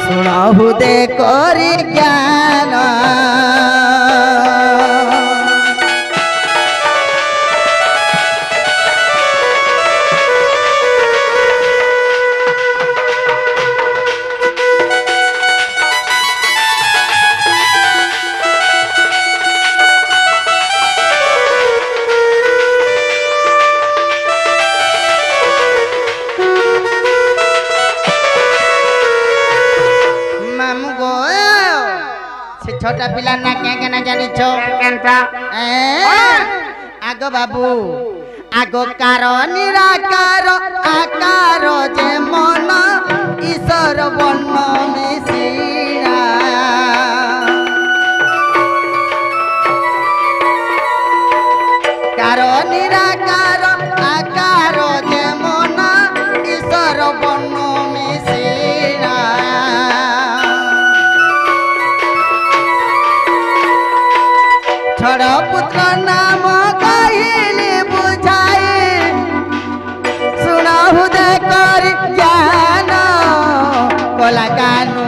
सुनाहु दे करी ज्ञान छोटा पिला ना क्या ना जानी छो आगो बाबू आगो कारो निराकार आकार जे मन ईश्वर वर्ण मिसिरा कारो निराकार आकार जे मन ईश्वर वर्ण मिसिरा छोड़ पुत्र नाम कहली बुझाई सुनाहु दे कर ज्ञान कोला कानू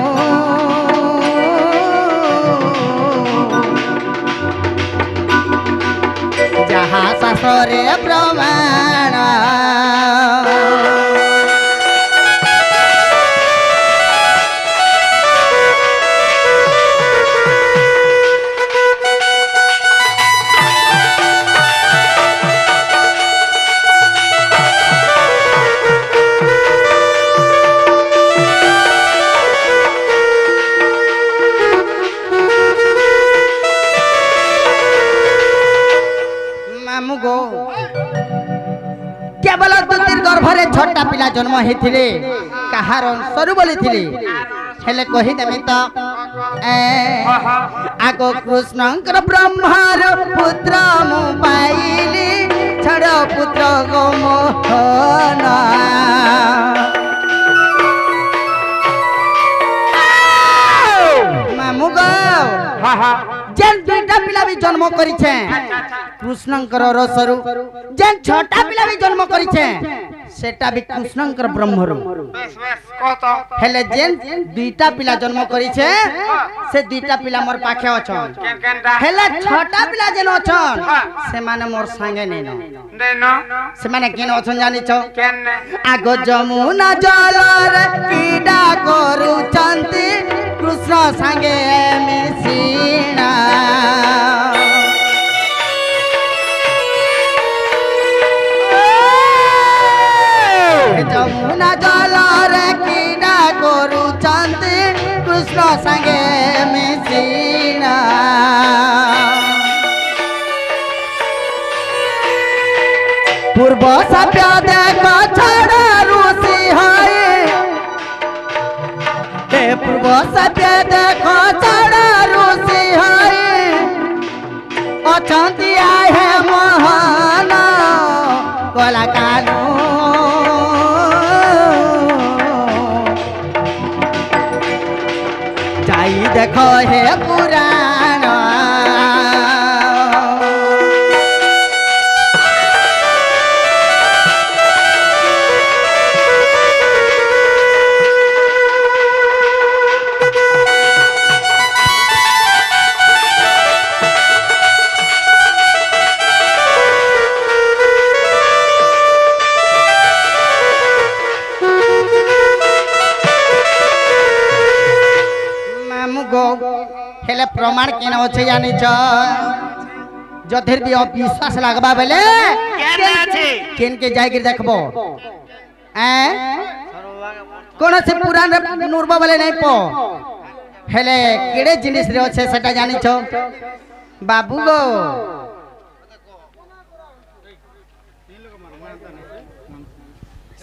जहाँ शास्त्रे प्रमाण केवल दुतिर गर्भरे छोटा पिला जन्म होते कहार सरू बोली हेले कही देमी तो आगो कृष्णंकर ब्रह्मार पुत्र मु पाइली छड़ पुत्र गो मोहन मामू गो जेन दुईटा पिला भी जन्म करिछे कृष्णंकर रसरु जेन छोटा पिला भी जन्म करिछे सेटा भी कृष्णंकर ब्रह्मरु बेस बेस कहतो हेले जेन दुईटा पिला जन्म करिछे से दुईटा पिला मोर पाखे अछन केनटा हेले छोटा पिला जेन अछन से माने मोर संगे नेनो देनो से माने केन अछन जानि छ केने आगो जमुना जलर कीडा करू चंती कृष्ण संगे मिसिना जमुना जलर कीडा करू चंती कृष्ण संगे मिसिना पूर्व सभ्य देखो छड़ा रूसी है पूर्व सभ्य देखो छड़ा रूसी है अछंती आए महान कोला कानू जाई देखो हे पुराण हेले प्रमाण केन अछि जानि छ जथेर भी विश्वास लागबा बेले केन अछि केन के जाय के देखबो कोन से पुराण नुरबा बेले नै पो हेले केडे जिनिस रे अछि सेटा जानि छ बाबू गो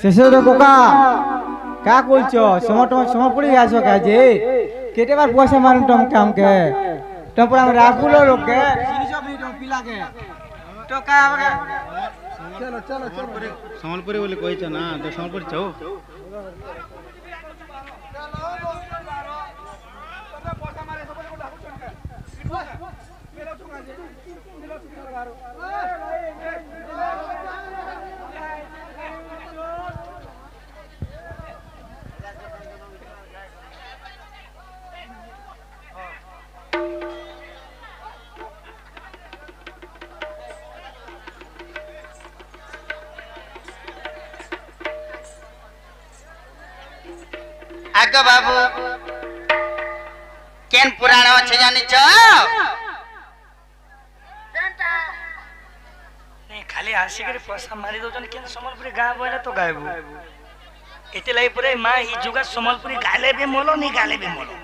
शेषर कोका का बोलछो समय पड़ी आछो का जे केते बार पैसा मारन टम काम के टपरा में राखुलो लोग के जिनिस भी टम पिला के तो का चलो चलो चलो संबलपुरी बोली कहि छ ना तो संबलपुरी छौ आग बाबू केन पुराण अच्छे जानी छ नहीं खाली आसी करे पैसा मारी दो केन समलपुरी गाँ बोले तो गायबू एते लाई पुरे माँ ही जुगा समलपुरी गाले भी मोलो नहीं गाले भी मोलो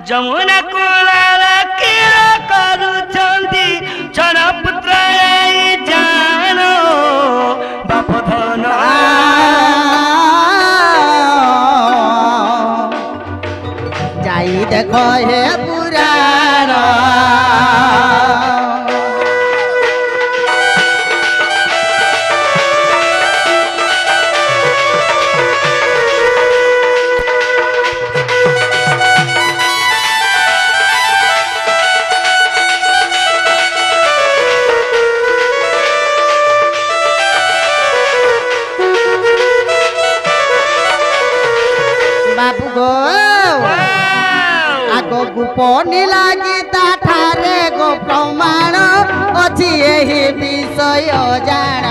जमुना कुलाला किरा करू चंदी छड़ा पुत्र जानो बाप धन जाई देखो हे पुराण बाबू गो आगो गोपनी लागी ताठारे गो प्रमाण अछि एही विषय जाण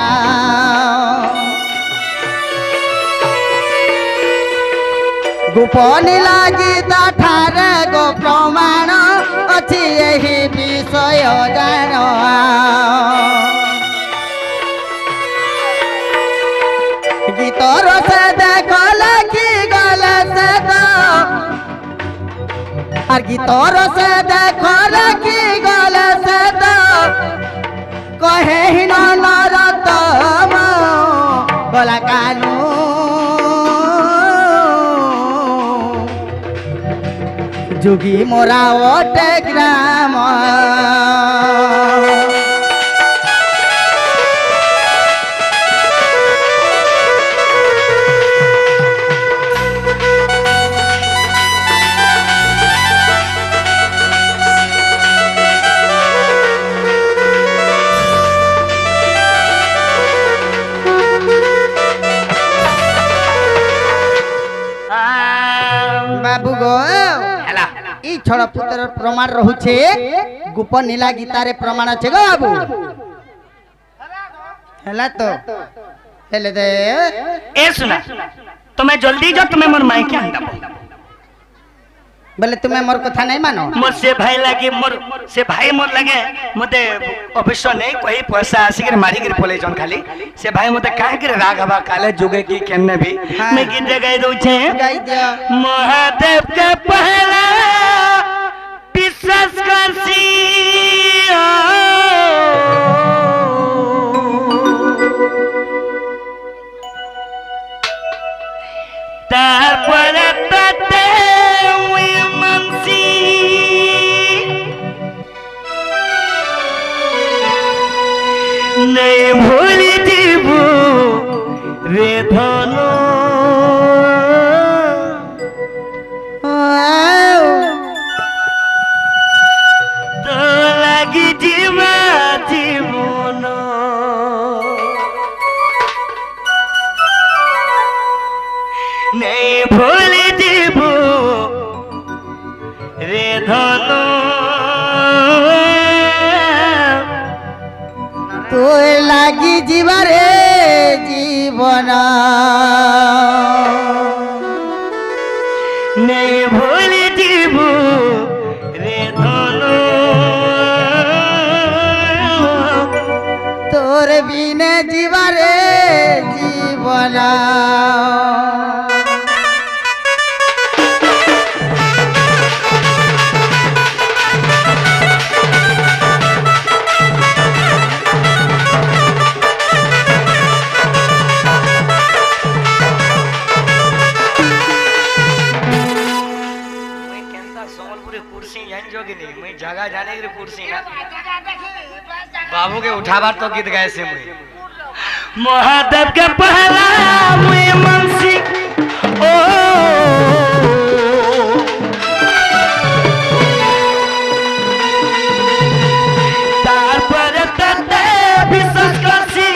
गोपनी लागी ताठारे गो प्रमाण अछि एही विषय जाण गीतर से देखो लगी गल से तो और गीतर से देखो लगी गल से तो कहे ही नरतम गला कानू जुगी मोरा ओटे ग्राम बाबू गो ई छड़ पुत्र प्रमाण रहुछे गोपनीला गीतारे प्रमाण छे गो बाबू हला तो हेले दे ए सुना तुम्हें जल्दी जा तुम्हें मोर माई के अंडा बोले तुम्हें मोर कथा नहीं मानो मोर से भाई लगे मोर से भाई मोर लगे मते अवश्य नहीं कोई पैसा आसी के मारी के पले जन खाली से भाई मते काहे के राघवा काले जुगे की केने भी हाँ। मैं गीत गाई दउ छे गाई दिया महादेव के पहला विश्वास करसी तारपरे तते हुई मनसी नहीं भूली जीवू रे धनो तो लगी जीवा जीवन नहीं भूली जीवू रे धनो तू लागी जीवरे जीवन नहीं भूली जीवू रे धनो तोर बिने जीवरे जीवन मैं जगह जाने के कुर्सी ना बाबू के उठाबार तो गीत गाए से मुझे महादेव के पहला मुझे मनसी ओ तारपरे तते विश्वास करसी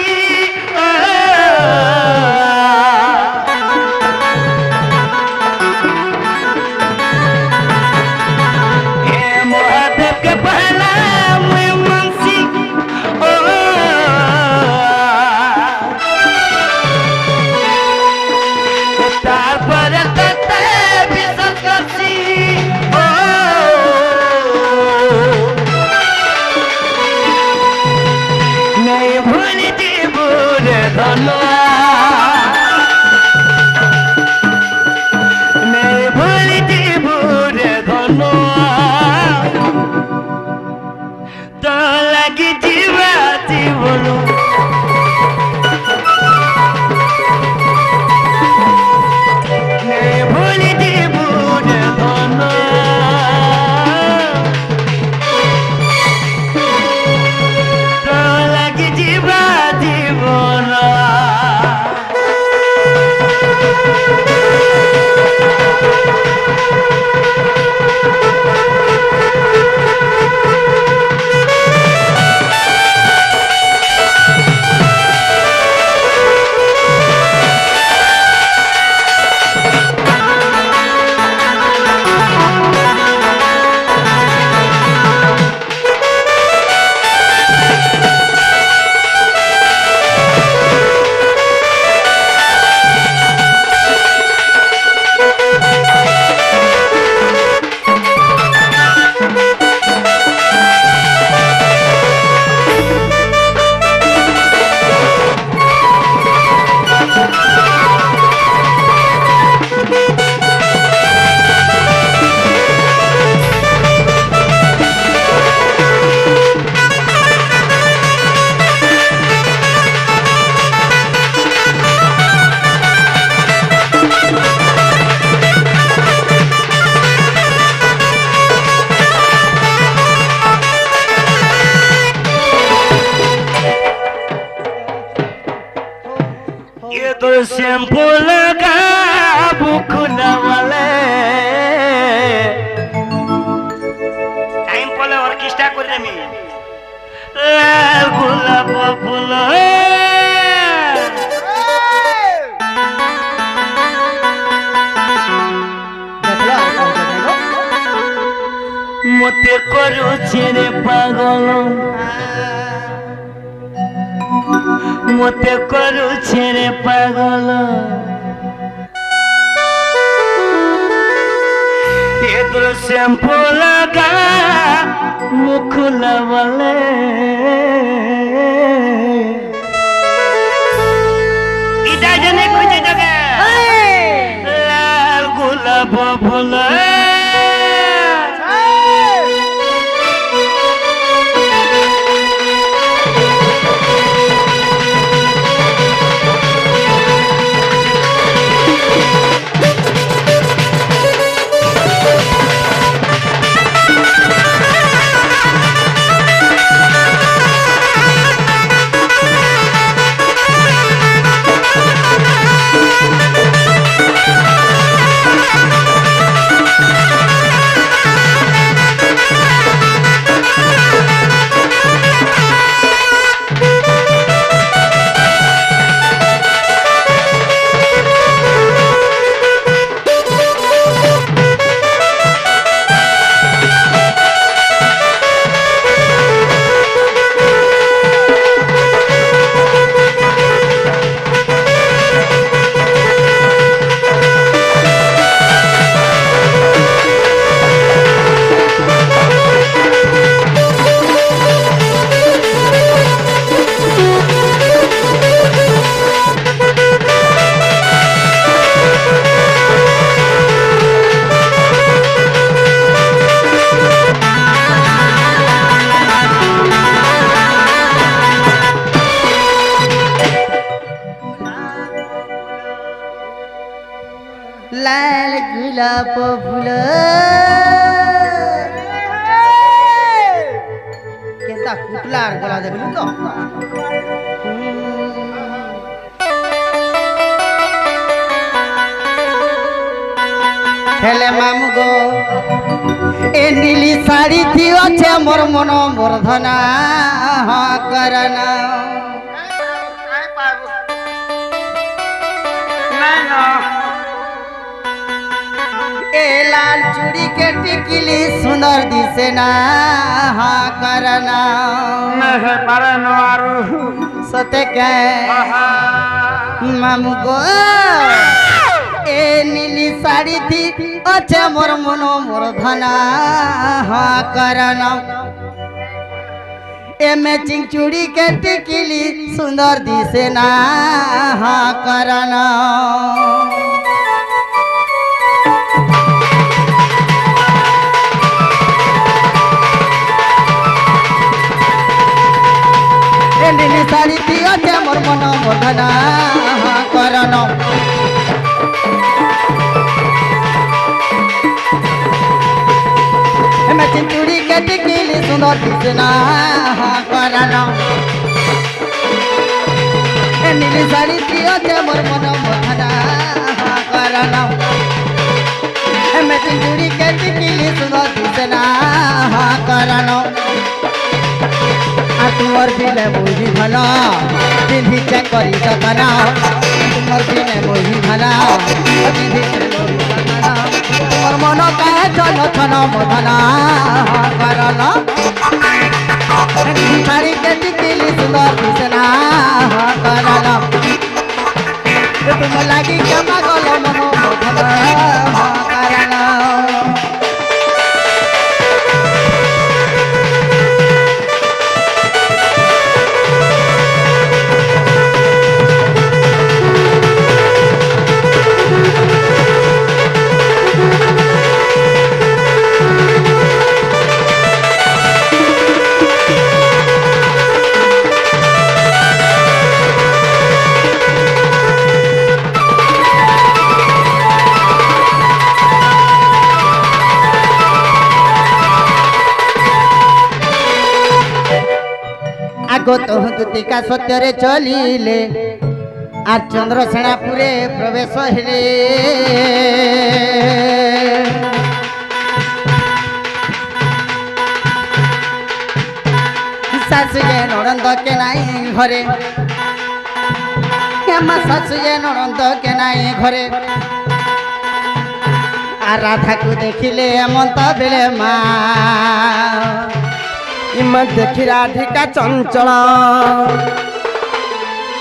जीवा जीवन भूल जीवन धन तो लगी जीवा जीवन ये तो शैम्पू लगा बुखना वाले टाइम पले ऑर्केस्ट्रा कर रे मी लाल गुलाब फूल मते करू छेरे पागल मते करू छेरे पागल ये तो शैम्पू लगा मुख लवले इधर जने कुछ जगह लाल गुलाब फूल लाल गुलाब फूल केता कुटलार गला देखलु तो हेले मामू गो ए नीली साड़ी थी अच्छे मोर मन मोर धना करना ए लाल चूड़ी के टिकली सुंदर दिसे ना करना सते के मामू गो ए नीली साड़ी थी अच्छे मोर मन मोर धना करना ए मैचिंग चूड़ी के टिकली सुंदर दिसे ना करना ए नीली साड़ी दियो जे मोर मन मोधना करन मैं चिंचुड़ी के टिकली सुंदर दिसना करन ए नीली साड़ी दियो जे मोर मन मोधना करन मैं चिंचुड़ी के टिकली सुंदर दिसना करन तुमर बिने मोही भला पिंधी चेक करी सकना तुमर बिने मोही भला पिंधी चेक करी सकना तुमर मन काहे चल छन मधना करन साड़ी के टिकली सुंदर दिसना करन तुम लागी क्षमा गल मन मधना करन गत हुतिका सत्य चलिले आर चंद्रसेनापुरे प्रवेश हेले सासुए ननंद के नाई घरे सासुए ननंद के नाई घरे आर राधा को देखिले हेमंत बेले माँ इमत देखी राधिका चंचल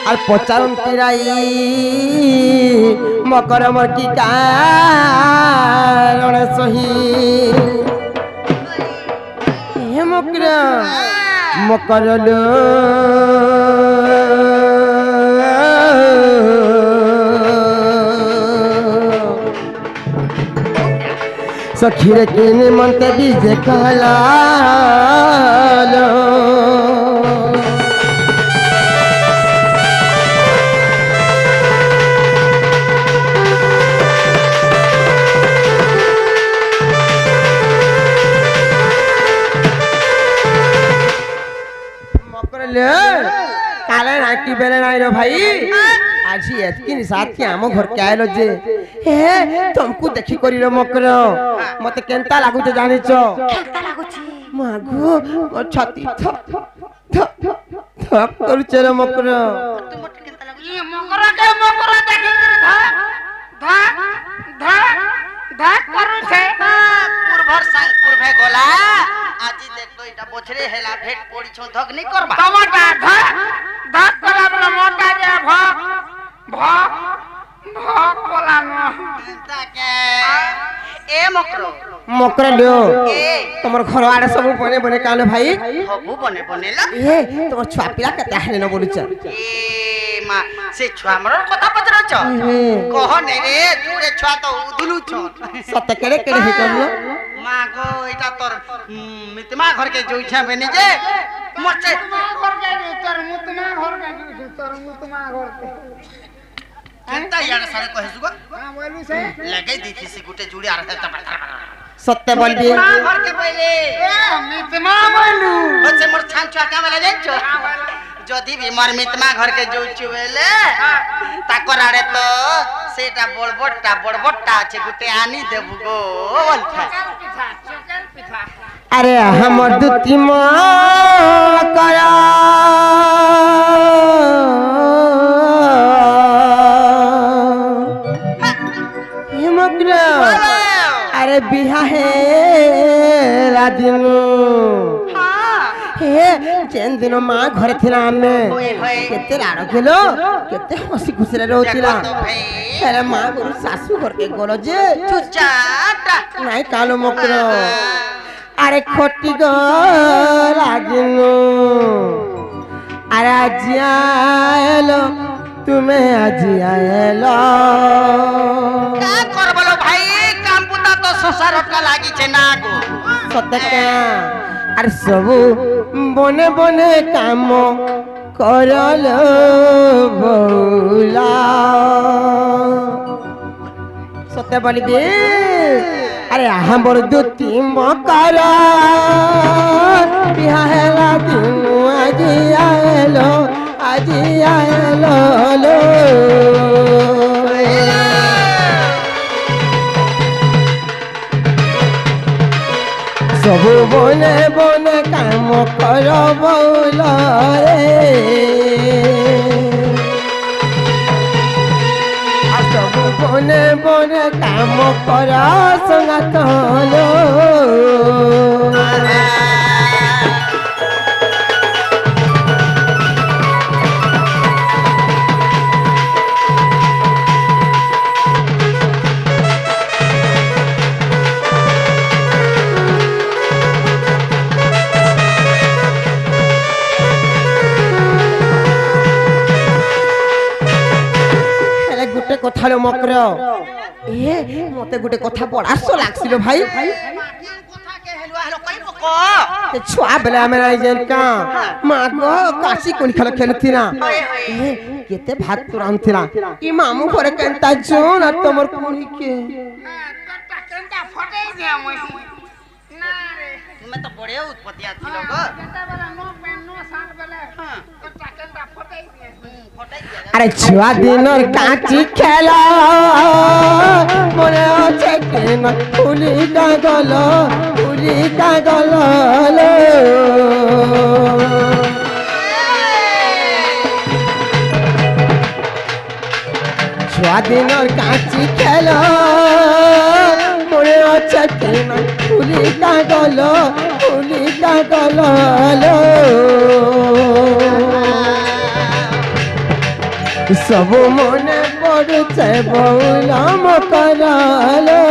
और पचारती राई मकर मर्की कारण सही हे मकर मकर लो सखीरे के निमंत बीज कहला काले नाकी बेले नाई रो भाई आज एतकी साथ के आम घर के आइलो जे हे तुमको देखी करी रो मकर मते केनता लागु जे जानि छ केनता लागु छी मागो ओ छाती थप करू छे रे मकर तुम केनता लागु ये मकर देखी धा धा धा करू छे पूर्वे गोला আজি দেখতো এটা বছরে হেলা ভেট পড়িছ ধক নি করবা টমাটা ধক ধক কলা বলা মোটা যে ভক ভক ভক বলা ন তাকে এ মকর मकर लियो तुमर घर आड़े सब बने बने काले भाई हबु बने बने ल ए तुमर छुआ पिला केते हाले न बोलुछ ए मा से छुआ मर कथा पचर छ कह ने रे तुरे छुआ तो उदुलु छ सत केड़े केड़े हे करलो मा गो एटा तोर मितमा घर के जोइछा बेनी जे मोचे घर के तोर मुतमा घर के जोइछ तोर मुतमा घर के केनता यार सारे कहे सुगो हां बोलू से लगे देखि से गुटे जुड़ी आ रहा सत्य बोलबी घर के पहले ए मितमा बोलू बच्चे मोर छान छुआ का वाला जान छ जदी भी मोर मितमा घर के जोइछु बेले ताकर आड़े तो सेटा बड़बड़टा আছে গুটে আনি দেবু গো বলছা চকেল পিঠা अरे हमर दुती मा करा अरे बिहा है रादिनु हे जेन दिन मां घर थिला हमें केते लाड़ गेलो केते हसी खुशी रे रहतिला अरे मां गुरु सासू घर के गोलो जे चुचाटा नहीं कालो मकर अरे खोटी गो रादिनु अरे आज आएलो तुम्हें आज आएलो का करबलो भाई काम पुता तो संसार का लागी छे ना गो सत्य क्या अरे सब बने बने काम করল বৌলা সতে বলিবি আরে আমার দুটি মকর বিহা হেলা দিনু আজি আইলো লো সবু বনে বনে কাম কর বৌল রে সবু বনে বনে কাম কর সঙ্গাত লো কথা লো মকর মতে গোটে কথা পড়াস লাগছিল ভাই ছুয়া বেলা আমি যাই কা মা গো কাশি কোন খেল খেলুথিলা কেতে ভাত রান্ধুথিলা ই মামু ঘরে কেনতা জোন আর তোমার কোনি কে কেনটা ফটাই দিয়া মই না রে তুমি তো বড়ে উৎপত্তি আছিলো গো কেনটা বেলা নো পেন নো শার্ট বেলা কেনটা ফটাই দিয়া আরে ছুয়া দিনর কাঁচি খেলা মনে আছে কেন ফুলি কাগল ছুয়া দিনর কাঁচি খেলা মনে আছে কেন ফুলি কাগল সবু মনে পড়ছে বৌলা মকরালো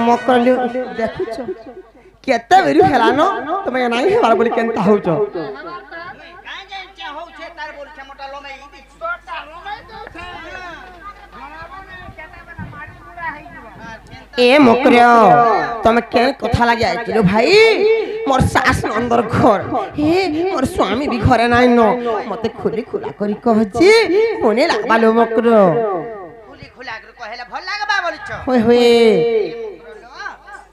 মকরালো দেখুছ কেতে বেরি হেলানো তুমি নাই হেবার বলি কেনতা হউছ কাই যে হউছে তার বলছে মোটা লমে ই দিছ তোটা লমে দউছে মানাবনে কেতে বেলা মাটি গুড়া হই দিবা এ মকরিয়া তুমি কে কথা লাগি আইছিল ভাই মোর শাশ নন্দর ঘর হে মোর স্বামী বি ঘরে নাই ন মতে খুলি খুলা করি কহছি মনে লাগবালো মকরিয়া খুলি খুলা করে কহেলা ভাল লাগবা বলিছ হোয়ে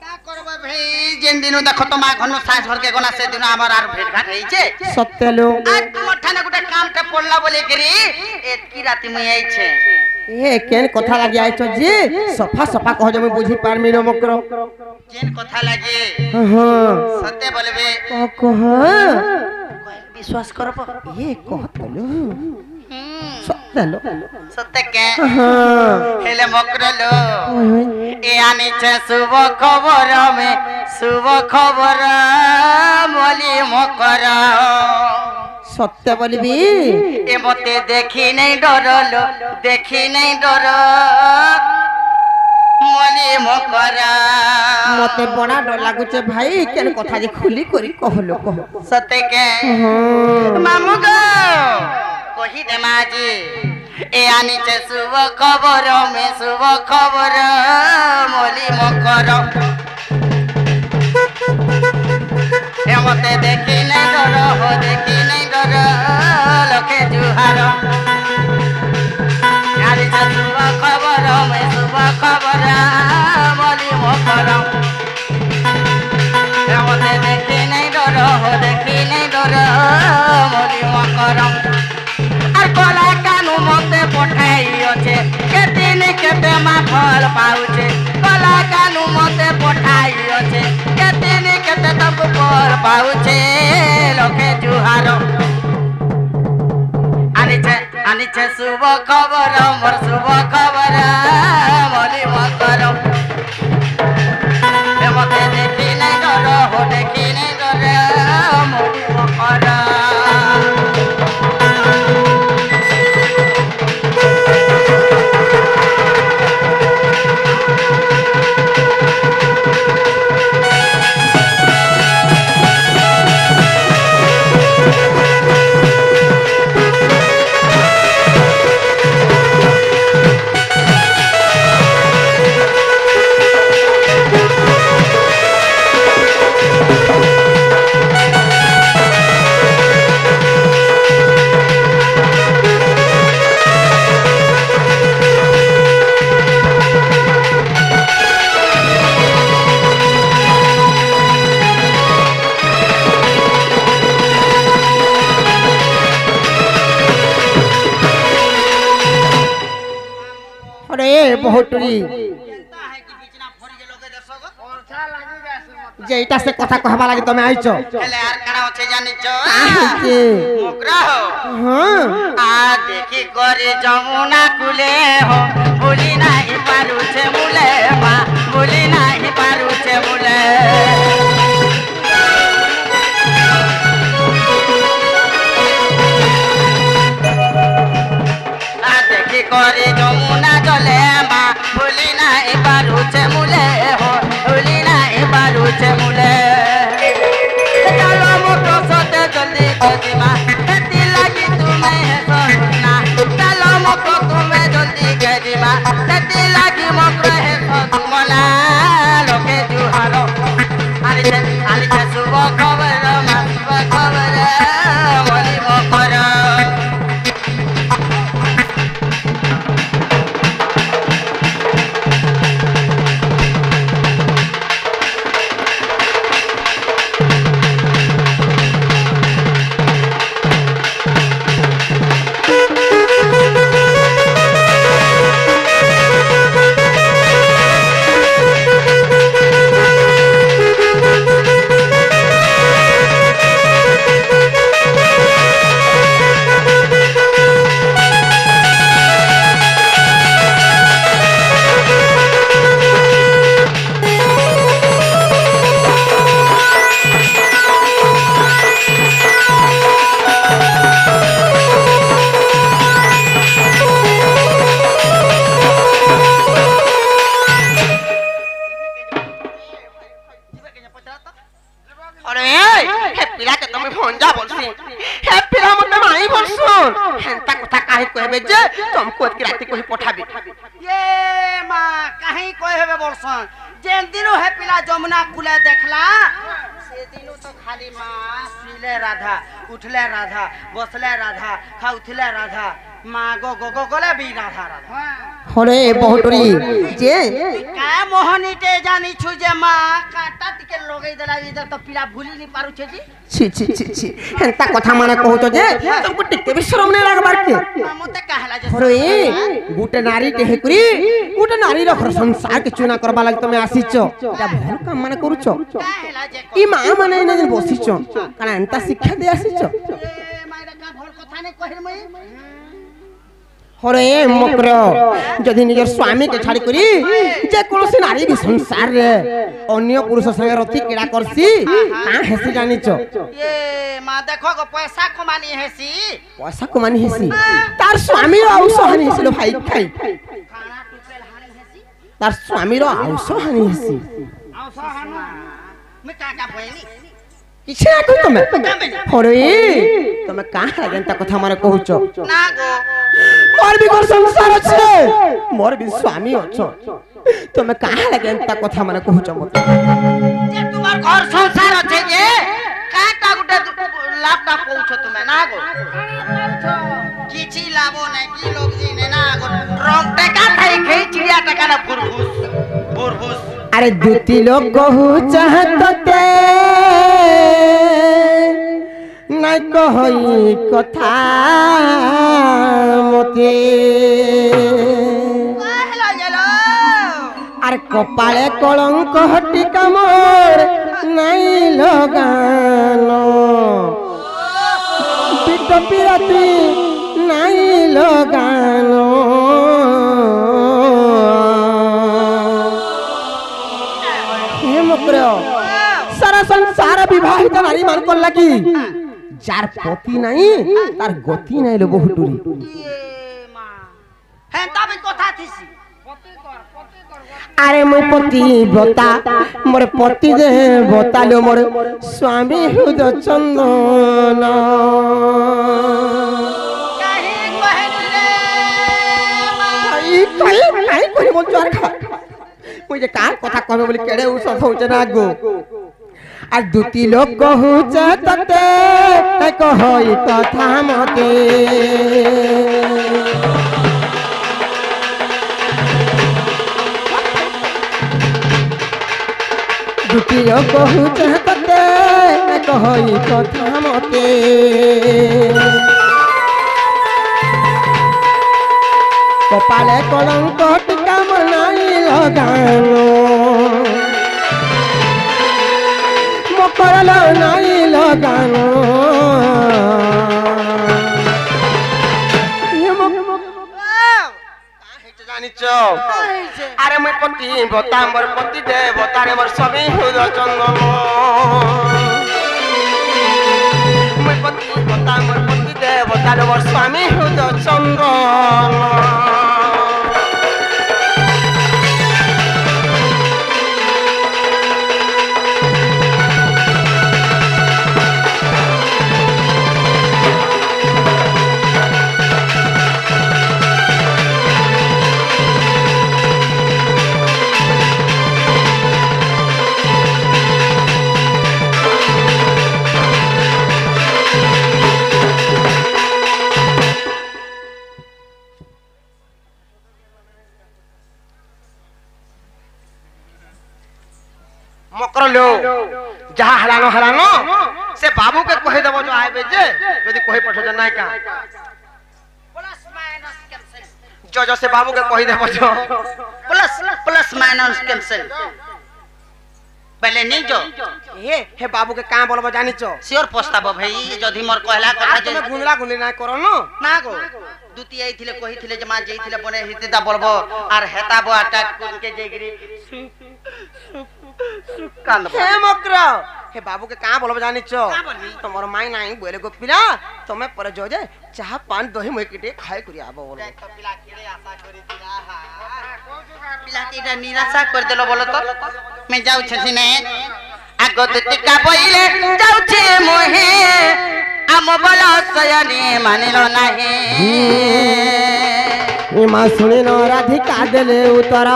का करबा भाई जेन दिनो देखो तो मा घनो सास भर के गना से दिनो हमर आर भेट घाट होई छे सत्य लो आज तू अठाने गुटे काम के पड़ला बोले करी एतकी राती में आई छे ए केन कथा लागि आइछ जी सफा कह जे मैं बुझी पार मिलो मकरो जेन कथा लागे हां सत्य बोलबे कह विश्वास करब ए कहतलो सत्य लो सत्य के हां हेले मकरलो ए आनी छे शुभ खबर में शुभ खबर मोली मकरा सत्य बोलबी ए मते देखी नहीं डरलो देखी नहीं डर मोली मकरा मते बड़ा डर लागुचे भाई केन कथा जे खुली करी कहलो कह सत्य के मामू गो कही दे माजी ए आनी छे शुभ खबर में शुभ खबर मोली मकरा ए मते देखी नहीं डर हो देखी नहीं डर लोके जुहार आनी छे शुभ खबर में शुभ खबर मोली मकरा ए मते देखी नहीं डर हो देखी नहीं डर मोली मकरा আর কলা কানু মতে পঠাই আছে কেতিন কেতে মা ফল পাউছে কলা কানু মতে পঠাই আছে কেতিন কেতে তব ফল পাউছে লোকে জুহার আনিছে শুভ খবর মোর শুভ খবর মলি মকর মতে দেখি নাই ডর হো দেখি নাই ডর মলি মকর अरे बहुटुरी जे इटा से कथा कहबा लागि तमे आइছো हेले यार काना होचे जानिचो आइचे मोकरा हो हां आ देखी करे जमुना कुले हो भूली नाही पारुछे मुले बा भूली नाही पारुछे मुले आ देखी करे जमुना जले बा भूली नाही पारुछे मुले हो भूली नाही पारुछे मुले चलो मोटो सोते जल्दी कदिमा हेती लागी तुम्हें सोना चलो मोटो तुम्हें जल्दी कदिमा हेती लागी मोटो है तुमला लोके जुहारो आली छे सुबह खबर मासिब खबर मोली मोकरा जमुना कुले देखला से दिनो तो खाली माँ सुले राधा उठले राधा बसले राधा खाउथले राधा माँ गो गो गो गोले भी राधा राधा अरे बहुटुरी जे का मोहनी ते जानी छु जे माँ काटा टिके लगै देला इधर तो पीला भूली नहीं पारु छे जी छी छी छी छी हेंता कथा माने कहतो जे तुमको टिके भी शरम नहीं लागबार के मते कहला जे अरे गुटे नारी के हेकुरी गुटे नारी रो घर संसार के चुना करबा लागि तमे आसीचो एटा भल काम माने करूचो कहला जे ई मां माने ने दिन बसिचो काना एंता शिक्षा दे आसीचो ए मायरा का भल कथा नहीं कहिर मई अरे मकर जदि निजर स्वामी के छाड़ी करी जे कोनोसी नारी भी संसार रे अन्य पुरुष संगे रति केडा करसी का हेसी जानिचो ये मां देखो गो पैसा कमानी हेसी पैसा कमानी हेसी तार स्वामी रो औस हानि हेसी भाई खाई खाना टुकल हानी हेसी तार स्वामी रो औस हानि हेसी औस हानु मैं का भइनी किछ ना कह तमे अरे तमे काहा जेंता कथा माने कहूचो ना गो मोर भी घर संसार अछि मोर भी स्वामी अछ तमे काहा लगे एंता कथा माने कहूचो मते जे तुम्हार घर संसार अछि जे काटा गुटे लाभटा पहुँचो तुम्हें ना गो किछि लाभो नै की लोग जी ने ना गो रंग टेका खाई खई चिड़िया टका ना बुरबुस अरे दुती लोग कहू चाहतते নাই কহই কথা মতে कहला गेलो আর কপালে কলঙ্ক হটি কামর নাই লগানো পিট পিরাতি নাই লগানো হে মকর সারা সংসার বিবাহিত নারী মান কর লাগি যার পতি নাই তার গতি নাই লো বহুটুরি ये मां है तब কথা থিসি আরে মই পতি ব্রতা মোর পতি যে বতালো মোর স্বামী হৃদ চন্দন কাহি কহেলে কাই কই মন চার খা মই যে কার কথা কবে বলি কেড়ে উসত হউছে না গো আর দুটি লোক কহুছে ততে কহই কথা মতে দুটি লোক কহুছে ততে কহই কথা মতে কপালে কলঙ্ক টিকা মোর নাই লগানো মকরল নাই লগানো জানিছ আরে মই পতি বতা মোর পতি দে বতারে মোর সবই হুদ চন্দন মই পতি বতা মোর পতি দে বতারে মোর স্বামী হুদ চন্দন मकर लो जहाँ हलानो हलानो से बाबू के कहे देबो जो आए बेजे यदि कहे पठो जो नहीं का प्लस माइनस कैंसिल जो से बाबू के कहे देबो जो प्लस प्लस माइनस कैंसिल पहले नहीं जो हे बाबू के का बोलबो जानि छ सियोर पस्ताबो भाई जदी मोर कहला कथा जे तुम गुंडला गुंडली ना करो न ना गो दुती आइथिले कहिथिले जे मा जेइथिले बने हितेदा बोलबो आर हेताबो अटैक कोन के जेगिरी कांद हे मकर हे बाबू के का बोलबो जानि छ तमर माई नाही बोले गो पिला तमे पर जो जे चाह पान दही मोय केटे खाए करी आबो बोल तो पिला केरे आशा करी दिला हा पिला तीटा निराशा कर देलो बोलो तो मैं जाऊ छथि ने आगो दुतिका बइले जाऊ छे मोहे आम बोलो सयनी मानिलो नाही ए मा सुनी न राधिका देले उतर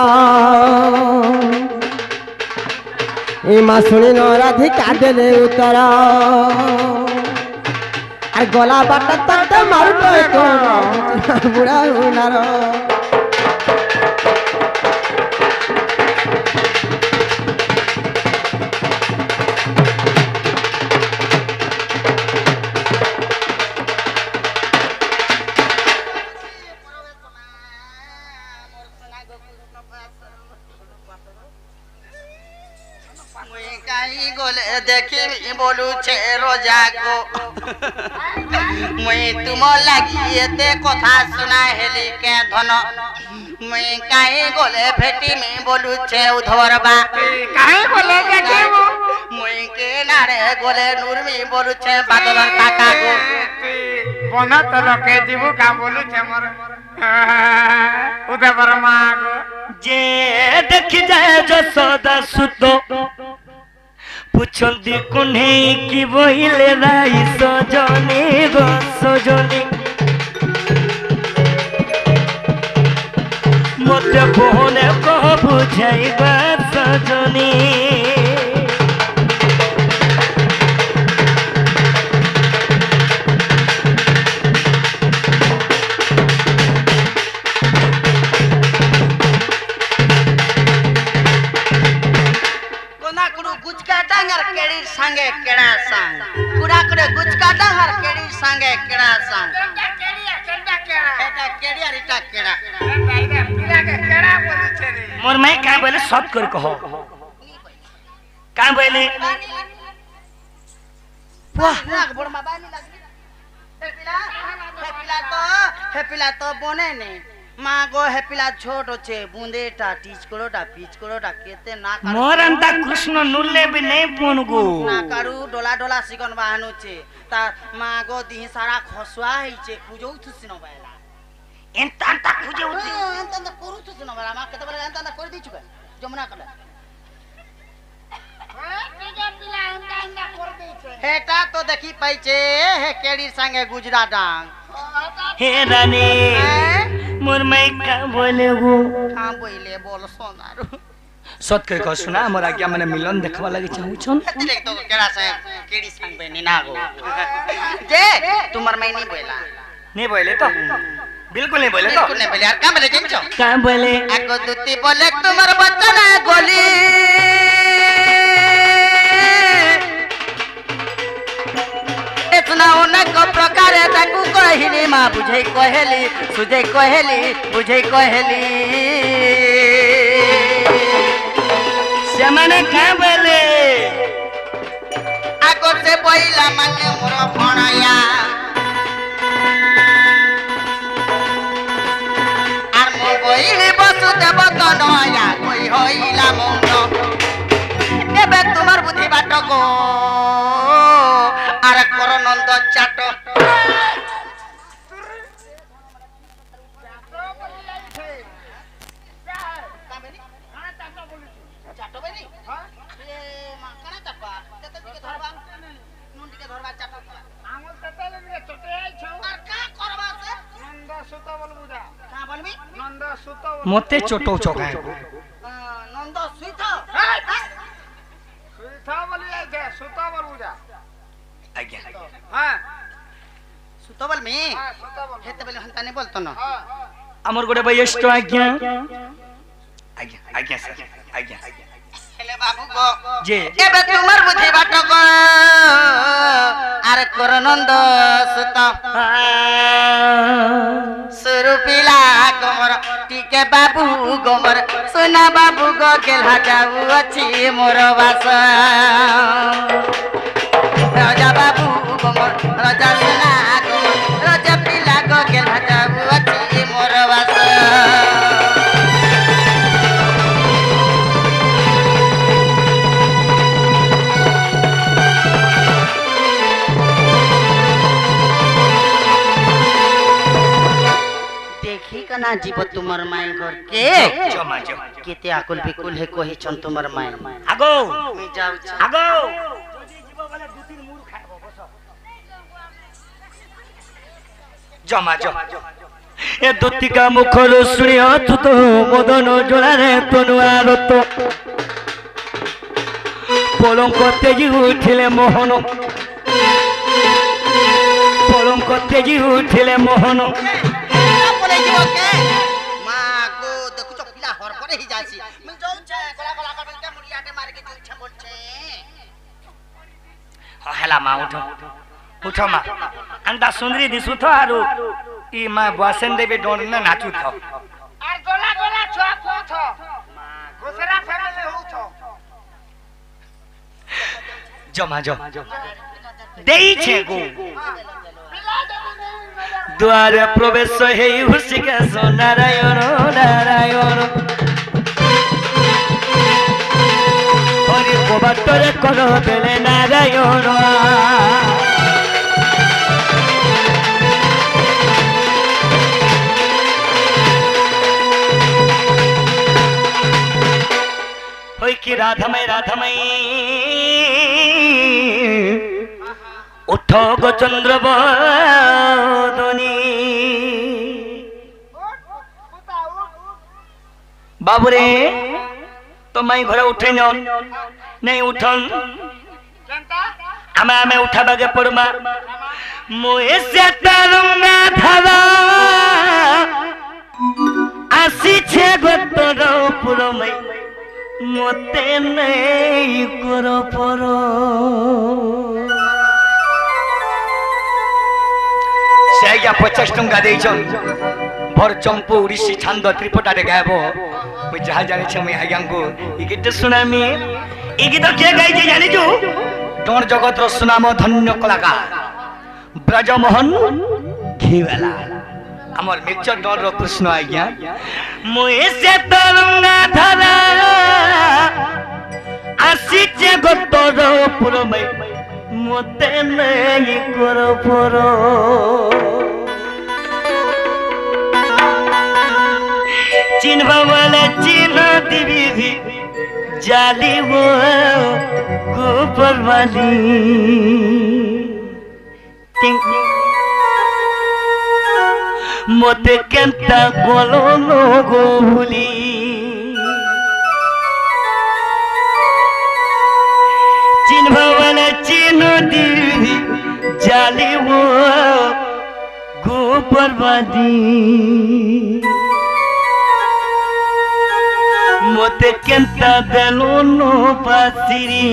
ए मा सुनी न राधिका देले उतर আর গলা বাটা তাতে মারবে কোন বুড়া উনার देखी बोलू छे रोजा को मुई तुम लगी एते कथा सुना हेली के धन मुई काहे गोले भेटी में बोलू छे उधरबा काहे बोले देखे वो मुई के नारे गोले नूर में बोलू छे बादल काका को बना तो लके जीवु का बोलू छे मोर उदे बरमा को जे देख जाए जो सदा सुतो पुछंदी कुन्हे की बहिले राई सजनी गो सजनी मते बोने को बुझाइबा सजनी केड़ी संगे केड़ा संग कुड़ा कुड़े गुचका डंगर केड़ी संगे केड़ा संग केड़ा केड़ा एटा केड़ी अरिटा केड़ा एटा पिला के केड़ा बोली छे रे मोर मैं का बोले सब कर कहो का बोले वाह नाक बड़मा बानी लगली हे पिला तो बने ने माँ गो है पिला छोट होचे बूंदेटा टीच करोटा पीच करोटा केते ना करू मोरंता कृष्ण नुल्ले भी नहीं पोनगु ना करू डोला डोला सिकन बाहनु छे ता माँ गो दी सारा खसुआ हिचे पूजो थुसिनो बायला एंता पूजे उती एंता करू थुसिनो बायला माँ केते बले एंता कर दी छुबे जमुना कला हेटा तो देखी पाइचे हे केड़ी संगे गुजरा डांग हे रानी मोर मैं का बोले गो हां बोले बोल सोनारू सत कर को सुना हमरा क्या मने मिलन देखवा लगे चाहू छन देख तो केड़ा से केड़ी संग बनी ना गो जे तुमर मैं नहीं बोला नहीं बोले तो बिल्कुल नहीं बोले तो बिल्कुल नहीं बोले यार का बोले जिंचो का बोले आगो दुती बोले तुमर बच्चा ना गोली ए सुना अनेक प्रकार ताकू कहली माँ बुझे कहली सुझे कहली बुझे कहली ସେମାନେ କାଁ ବୋଲେ आगो से बोइला माने मोर भणया आर मो बोइली बसुदेव तनया कोई होइला मौन एबे तुमार बुद्धि बाट गो आर कर नंद चाट ମତେ ଚଟଉଛ କାଁ नंद सुइथ ଆଜ୍ଞା सुतबल में हेते बेले हंता ने बोलतो न ଆମର ଗୋଟେ ବୟସ୍କ ଆଜ୍ଞା ଆଜ୍ଞା ଆଜ୍ଞା ସାର୍ ଆଜ୍ଞା हेले बाबू गो ଯେ एबे तुमार बुद्धि बाट गो आर कर नंद सुत सुरुपिला गोमर टिके बाबू गोमर सुना बाबू गो गेला जाऊ अछि मोर वास राजा बाबू गोमर राजा सुना गोमर राजा पिला गो गेला जाऊ अछि मोर वास देखी कना जीव तुमर माई घर के ଜମା ଜମା केते आकुल बिकुल है कोही छन तुमर माई ଆଗो मी जाऊ छ ଆଗो ଜମା ଜମା ଏ ଦୁତିକା ମୁଖରୁ ଶୁଣି ଅଛୁତ ମଦନ ଜଳାରେ ତନୁଆ ରତ ପଲଙ୍କ ତେଜି ଉଠିଲେ ମୋହନ ପଲଙ୍କ ତେଜି ଉଠିଲେ ମୋହନ बोले जीव के मां गो देखु छ पिला हर पर ही जासी मी जाऊ छ गला गला कटल के मुड़ियाटे मार के जाऊ छ बोल छे ହେଲା ମା ଉଠ ଉଠ ମା ଆଣ୍ଡା ସୁନ୍ଦରୀ ଦିଶୁ ଥ ଆରୁ ଇ ମା ବସେନ ଦେବେ ଡୋନ ନା ନାଚୁ ଥ আর গলা গলা ছুয়া কোথ গোসরা ফ্যামিলি হউছ জমা জমা ଦେଇଛେ গো ଦ୍ୱାରେ ପ୍ରବେଶ ହେଇ ହୃଷିକେଶ ନାରାୟଣ ନାରାୟଣ ହରି କବାଟରେ କର ଦେଲେ ନାରାୟଣ ହୋଇକି ରାଧାମୟ उठ गो चंद्र बदनी बाबूरे तो माई घर उठे नहीं उठन आमे आमे उठा बागे पड़मा मोए से तरंगा धारा आसी छे गोतर पुरमई मोते नहीं करो परो से आज्ञा 50 टंका देइछन भर चंपू उड़ीसी छंद त्रिपटारे गायबो मुई जहा जानि छ मुई आज्ञा को ई गीत सुनामी ई गीत के गाई जे जानि छु डोर जगत रो सुनाम धन्य कलाकार ब्रजमोहन घीवाला हमर मिक्सर डोर रो कृष्ण आज्ञा मुई से तरंगा धारा आसी जे गोतर पुरमई मोते नहीं करो परो चिन्ह वाले चिन्ह दिवी जाली वो गोबर वाली मोते केंता गोलो नो गोली चिन्ह वाले चिन्ह दिवी जाली वो गोबर वाली मोते केंता देलो नो पासिरी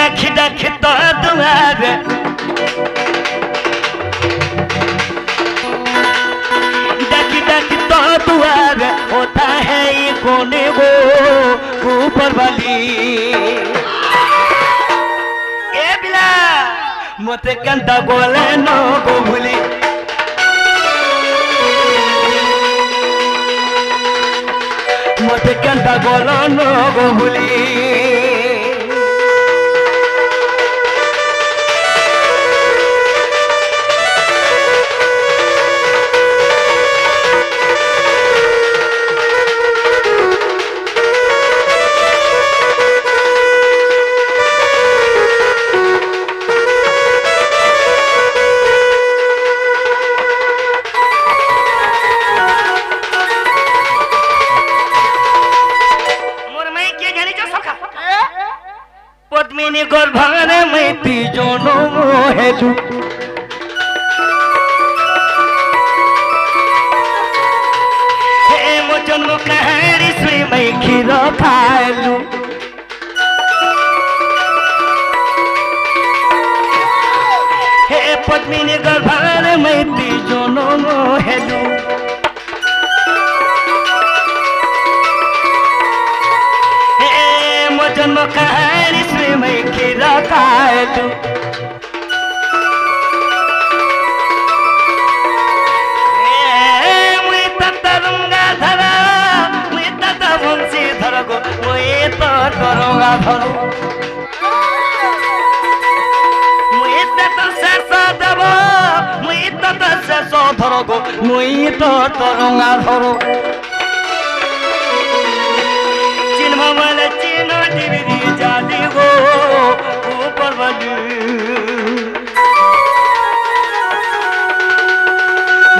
डाखी डाखी तो दुआरे डाखी डाखी तो दुआरे होता है ये कोने वो ऊपर वाली ए बिला मते कंता गोले नो गो भूली मते कंता गोलो नो गो भूली पद्मिनी गर्भने मैती जोनो हेलु हे मो जन्म कहानी श्री मै खीर खालु हे पद्मिनी गर्भने मैती जोनो हेलु जन्म कहानी श्री मै खीर खालु मुई तरंगा धरा मुई वंशी धर गो मुई तरंगा धर मुई शेष देव मुई शेष धर गो मुई तरंगा धर चिन्ह वाले चिन्ह डिबरी जाली गो ऊपर वाली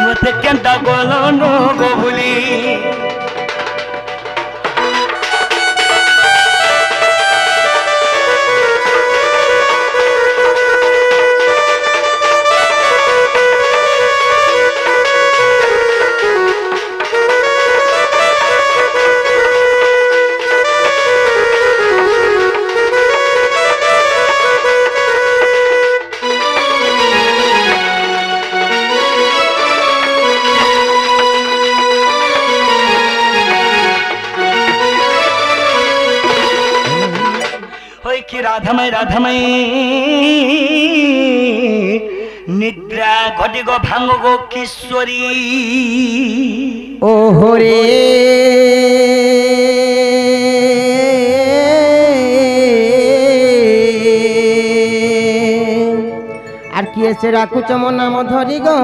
मते केंटा गोलो नो गो भूली राधमय निद्रा घटी गो भांग गो किशोरी ओहो रे আর কি এসে রাখুছ মো নাম ধরি গো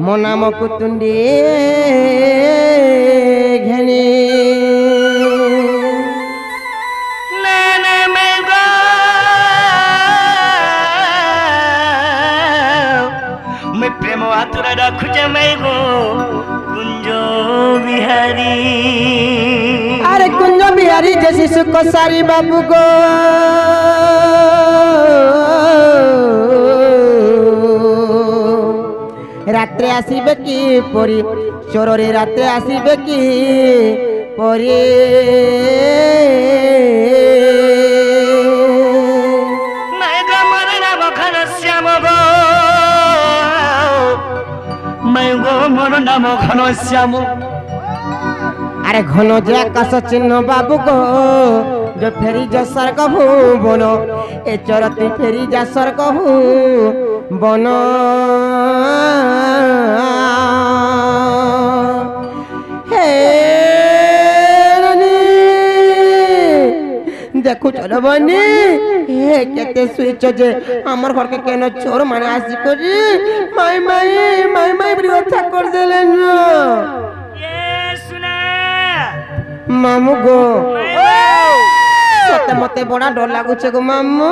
মো নাম কুতুন্ডি ঘেনি प्रेम आतुरा रखुच मैं गो कुंज बिहारी अरे कुंज बिहारी जैसी सुख सारी बाबू गो रात्रे आसीबे की परी चोरे रात्रे आसीबे की परी मोर नाम घन श्याम अरे घन जे आकाश चिन्ह बाबू को जो फेरी जो स्वर्ग भुवन ए चरती फेरी जा स्वर्ग भुवन हे देखु चल बनी हे केते सुइच जे हमर घर के केनो चोर माने आसी करी माई माई माई माई बड़ी अच्छा कर देले न ये सुना मामू गो सते मते बड़ा डर लागु छे गो मामू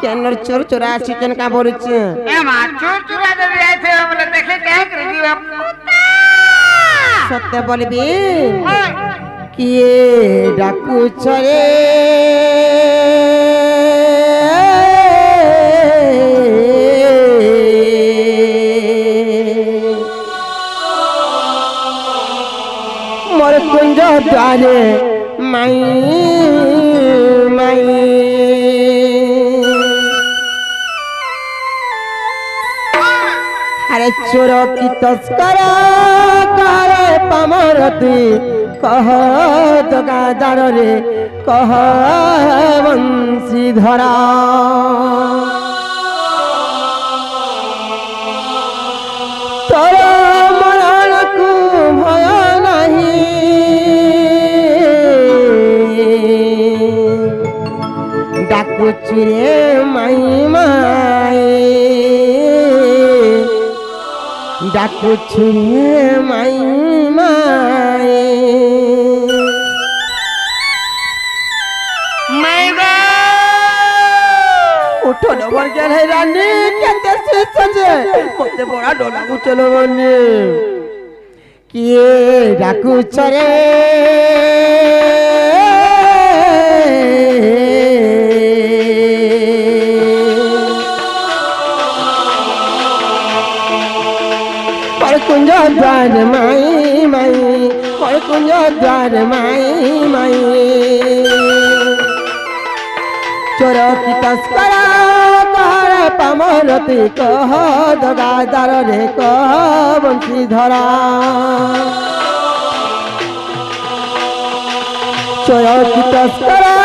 केनर चोर चोरा आसी जन का बोरुचे ए मा चोर चोरा दे आए थे बोले देखे क्या कर दी सत्य बोलबी किए डाकू छरे मोर कुंज द्वारे माई আরে চোর কি তস্কর করে পামরতি কহ দোকানদার রে কহ বংশীধরা তোর মরণকু ভয় নাহি ডাকুছি রে মাই মাই ডাকুছি রে মাই মাই উঠো নবর গেল হে রানী কেতে সে মতে বড়া ডোলা উঠলো বনে কিয়ে ডাকুছ রে कुंज द्वार माई माई और कुंज द्वार माई माई चोर की तस्करा कहर पामरती कह दगादार रे कह बंशीधरा चोर की तस्करा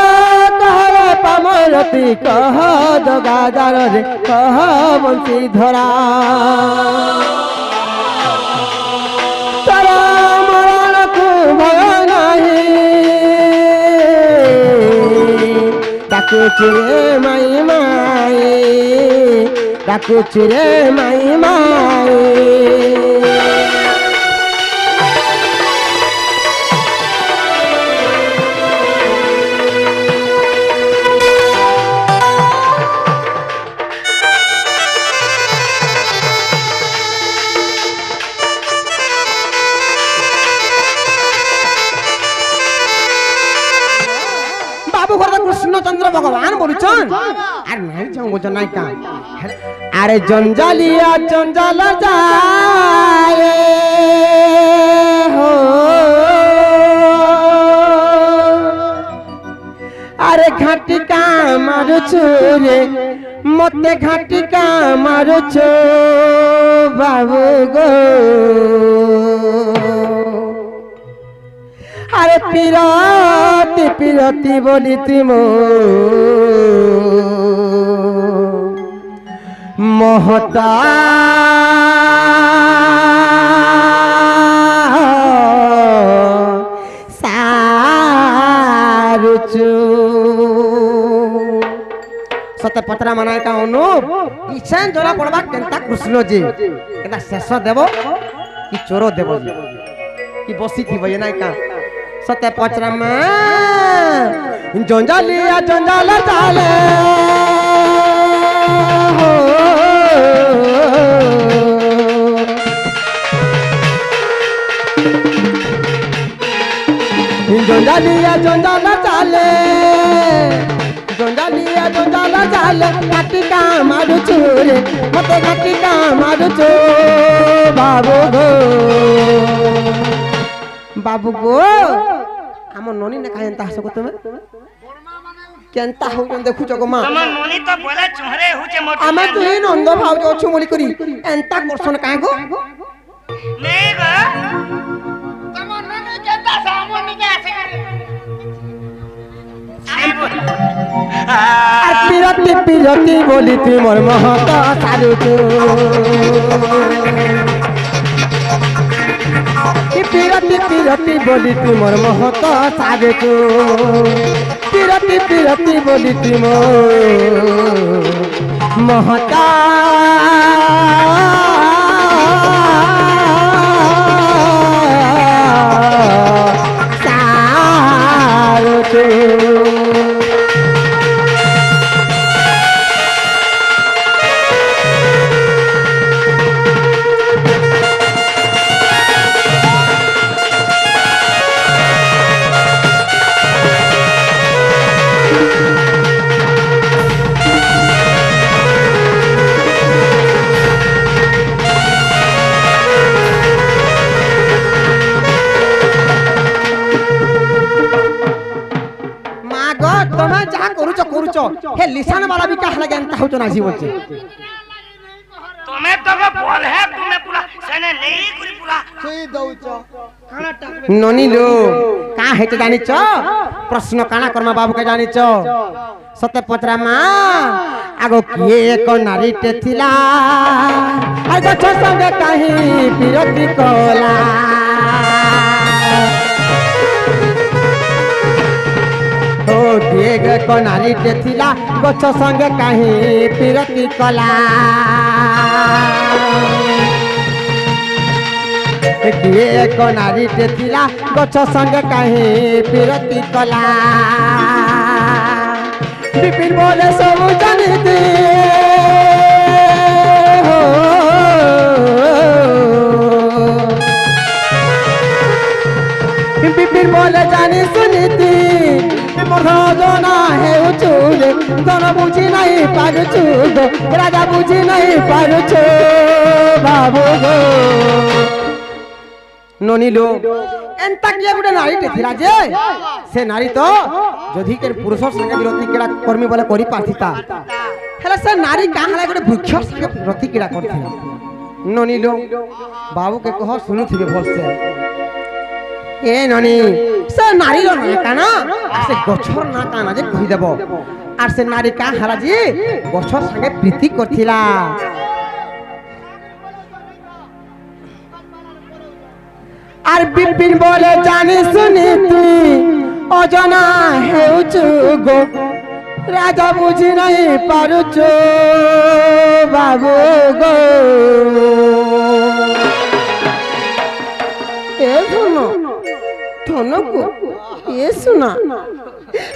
कहर पामरती कह दगादार रे कह बंशीधरा ডাকুছি রে মাই মাই ডাকুছি রে মাই মাই कृष्णचंद्र भगवान बोलुचन अरे नहीं जाऊं बोलचन नहीं का अरे जंजालिया जंजाल जाए हो अरे घाटी का मारुछु रे मते घाटी का मारुछु बाबू गो अरे पिरती पिरती बोली तुम महता सारुचु सत्य पत्रा मनाए का अनुप इच्छा जोरा पड़वा केनता कृष्ण जी केनता शेष देव कि चोर देव कि बसी थी भय नाय का सत्य पचरमा जंजालिया जंजाल चाले हो जंजालिया जंजाल चाले जंजालिया जंजाल चाले घाटी का मारू चोरे मते घाटी का मारू चो बाबू गो बाबू गो हम नोनी ने काहे एंता हसो तुमे केंता हो देखु जको मां तम नोनी तो बोला चुहरे हुचे मोट आमे तो ही नंद भाव जो छु मोली करी एंता करसन काहे गो नहीं गो तम नोनी केंता सामोनी के आसे पिरती पिरती बोली तू मोर महत सारू तू पिरती पिरती बोली तू मोर महत सारू तू पिरती पिरती बोली तू मोर महत सारू तू हे लिसान वाला भी कहा लगे अंता होतो नासी बोलचे তুমি তো বল হে তুমি পুরা সেনে নেই করি পুরা ସେଇ ଦଉଛ କାଣା ଟାକବେ ନନିଲୋ କାଁ ହେଇଛ ଜାଣିଛ ପ୍ରଶ୍ନ କାଣା କର୍ମା ବାବୁକେ ଜାଣିଛ ସତେ ପଚରା ମା ଆଗ କିଏ ଏକ ନାରୀଟେ ଥିଲା ଆଉ ଗଛ ସଙ୍ଗେ କାହିଁ ବିରତି କଲା ଓ କିଏ ଏକ ନାରୀଟେ ଥିଲା ଗଛ ସଙ୍ଗେ କାହିଁ ବିରତି କଲା किए एक नारीटे थिला गछ संगे काहे बिरती कला विपिन बोले सब जानिते हो विपिन बोले जानी सुनीति मोर जना हे उचुले जन बुझी नहीं पारुछु राजा बुझी नहीं पारुछु बाबू गो ननिलो एंता किया गुटे नारीटे थिला जे से नारी तो जदि के पुरुष संगे विरोधी केड़ा कर्मी बोले करि पाथिता हेला से नारी काहला गुटे वृक्ष संगे विरोधी केड़ा करथिला ननिलो बाबू के कह सुनुथिबे भलसे ए ननी से नारी रो ना काना से गछर ना काना जे कहि देबो आर से नारी काहला जे गछर संगे प्रीति करथिला আর বিপিন বলে জানি শুনি তুই অজনা হেউচু গো রাজা বুঝি নাই পারুচু বাবু গো এ শোনো ধনকু এ শোনা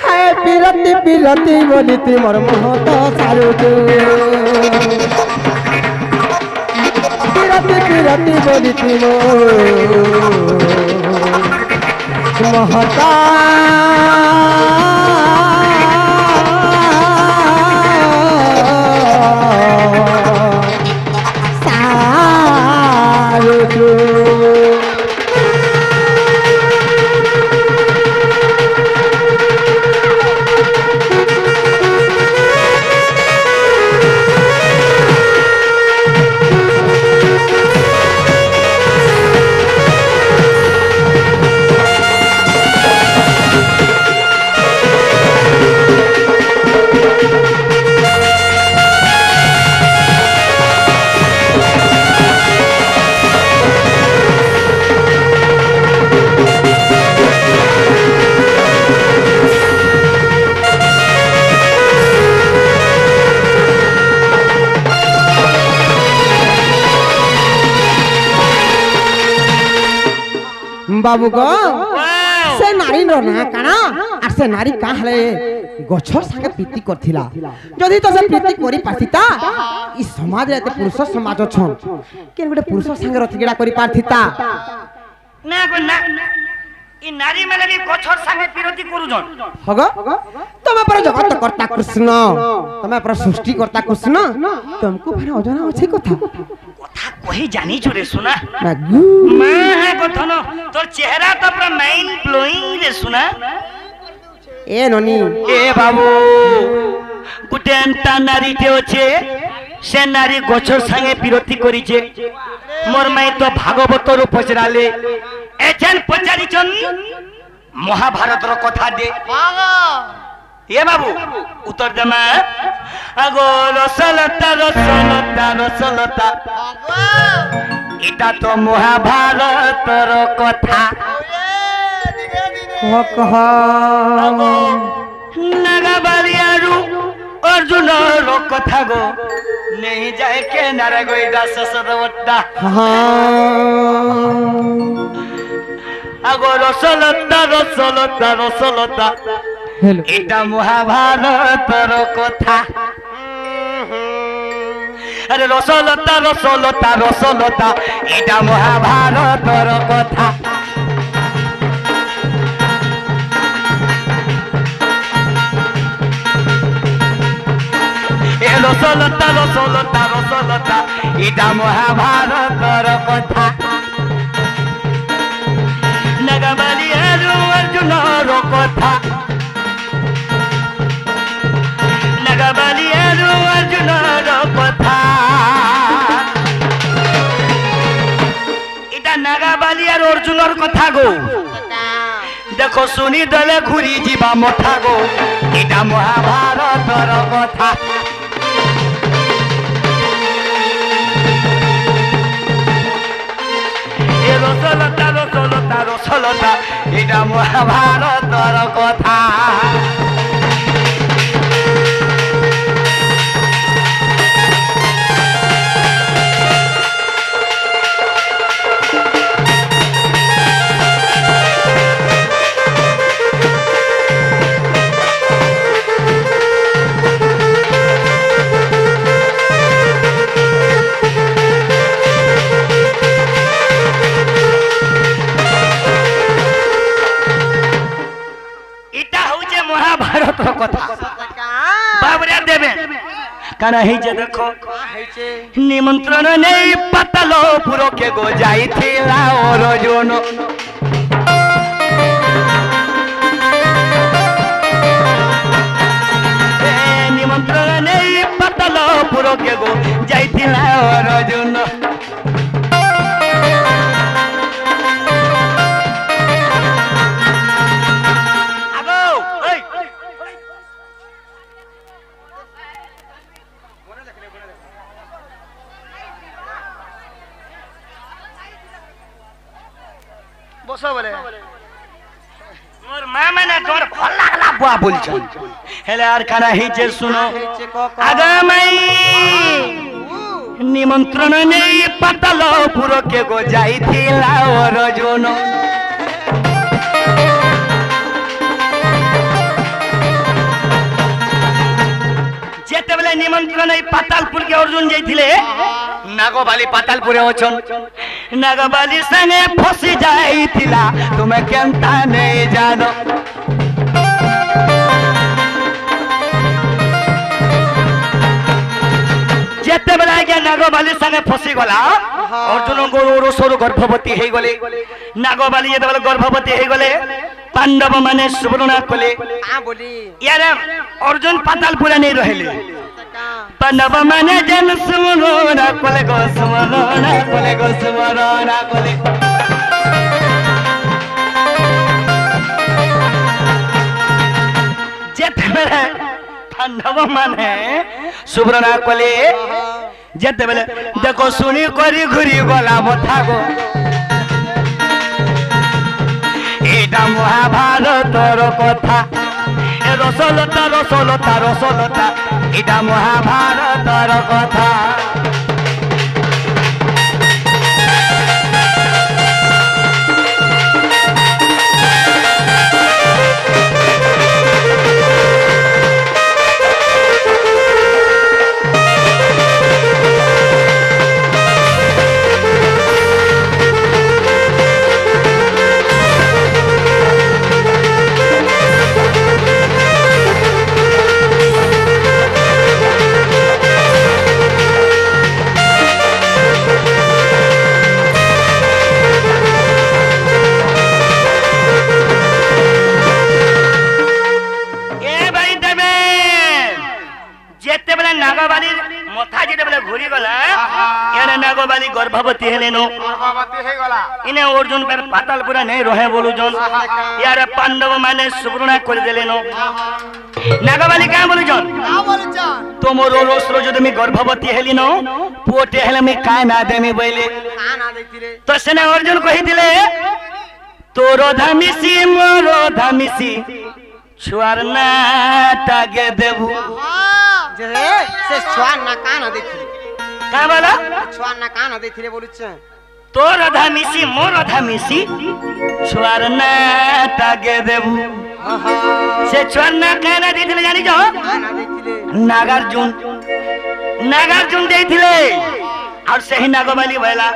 হায় বিরতি বিরতি বলি তুই মোর মহত সারুচু বিরতি বিরতি বলি তুই महता सारू बाबू को से नारी रो ना काना आ से नारी काहले गछर संगे प्रीति करथिला जदी तो से प्रीति करि पाथिता ई समाज रे पुरुष समाज छन केन गुटे पुरुष संगे रथिगडा करि पाथिता ना गो ना ई नारी माने भी गछर संगे विरोधी करू जन हगो तमे पर जगत कर्ता कृष्ण तमे पर सृष्टि कर्ता कृष्ण तुमको भारे अजना अछि कथा कथा कहि जानी छु रे सुना नागु मां है कथन तोर चेहरा तो पूरा माइंड ब्लोइंग रे सुना ए ननी ए बाबू गुटे एंता नारी के होचे से नारी गछर संगे विरोधी करिचे मोर माई तो भागवत रो पचराले एजन पचारिचन महाभारत रो कथा दे ये बाबू उत्तर देमा आगो रसलता रसलता रसलता इटा तो महाभारत रो कथा कह नागाबालियारू अर्जुन रो कथा गो नहीं जाए के नारा गो इटा ससदवट्टा आगो रसलता रसलता रसलता এটা মহাভারতর কথা আরে রসলতা রসলতা রসলতা এটা মহাভারতর কথা এ রসলতা রসলতা রসলতা এটা মহাভারতর কথা নাগাবালিয়ার অর্জুনর কথা নাগাবালিয়ার অর্জুনর কথা কথা গো দেখো শুনি দলে ঘুরি যা মথা গো এটা মহাভারতর কথা রসলতা রসলতা রসলতা এটা মহাভারতর কথা মহাভারতর কথা বাবরা দেবে কারণ হইছে দেখো নিমন্ত্রণ নেই পাতালপুরকে গো যাইছিলা অর্জুন নিমন্ত্রণ নেই পাতালপুরকে গো যাইছিলা অর্জুন বসো বলে মোর মা মানে তোর ভাল লাগলা বুয়া বলছ হেলে আর কানা হইছে শুনো আগামাই নিমন্ত্রণ নেই পাতালপুরকে গো যাইছিলা অর্জুন যেতেবেলে নিমন্ত্রণ এই পাতালপুরকে অর্জুন যাইছিলে নাগবালি পাতালপুরে অছন নাগবালি সঙ্গে ফসি যাইছিলা তুমি কেনতা নেই জানো যেতেবেলে আগে নাগবালি সঙ্গে ফসি গলা অর্জুন গরুর সরু গর্ভবতী হয়ে গলে নাগবালি যেতেবেলে গর্ভবতী হয়ে গলে পাণ্ডব মানে সুবর্ণা কলে ইয়ারে অর্জুন পাতালপুরে নেই রহিলে পাণ্ডব মানে যেন সুবর্ণা কলে গো সুবর্ণা কলে গো সুবর্ণা কলে যেতেবেলে পাণ্ডব মানে সুবর্ণা কলে যেতেবেলে দেখো শুনি করি ঘুরি গলা মথা গো এটা মহাভারতর কথা রসলতা রসলতা রসলতা এটা মহাভারতর কথা नागबाली गर्भवती हेलेनो इने अर्जुन पर पातालपुरा नहीं रहे बोलू जन यार पांडव माने सुवर्णा कर देलेनो नागबाली का बोलू जन तुम रोस्रो जो तुम गर्भवती हेलिनो पोटे हेले में का ना देमी बोले तो सेना अर्जुन कहि दिले तोरो धामिसी मोरो धामिसी छुआर ना तागे देबू जे से छुआर ना काना देखि का बोला छुआर ना काना देखिले बोलुछ तोर अधा मिसी मोर अधा मिसी छुआर ना तागे देबू से छुआर ना काना देखिले जानि जो काना देखिले नागार्जुन देथिले और सही नागबाली भइला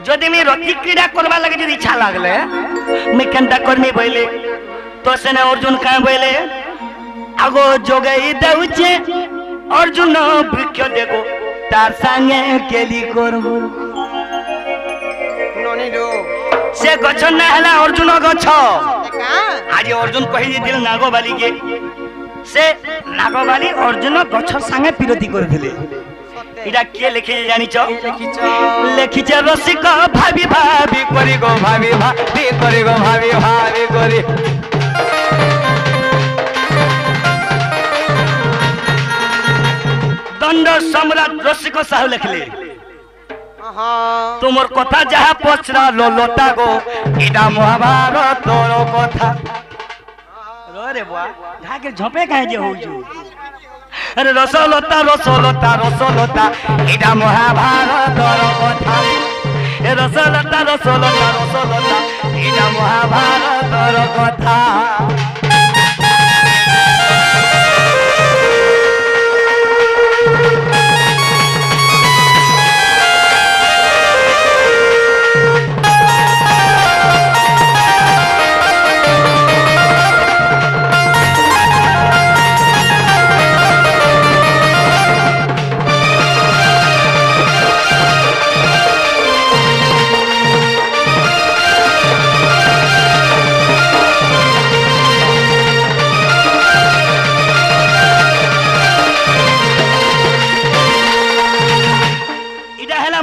जदि मी रति क्रीड़ा करबा लगे जदि इच्छा लागले मैं केनता करमी बइले तो सेने अर्जुन का बइले आगो जोगई दउचे अर्जुन वृक्ष देखो तार संगे केली करबो ननिलो से गछ ना हला अर्जुन गछ आज अर्जुन कहि दिल नागबाली के से नागबाली अर्जुन गछ संगे विरोधी कर दिले এটা কে লিখেছে জানিছ লিখিছ লিখিছে রসিক ভাবি ভাবি করি গো ভাবি ভাবি করি গো ভাবি ভাবি করি দণ্ড সম্রাট রসিক সাহু লিখলে তোমার কথা যাহা পচরালো লোটা গো এটা মহাভারতর কথা রে বুয়া ঢাকে ঝপে কাহে যে হউছু আরে রসলতা রসলতা রসলতা এটা মহাভারতর কথা এ রসলতা রসলতা রসলতা এটা মহাভারতর কথা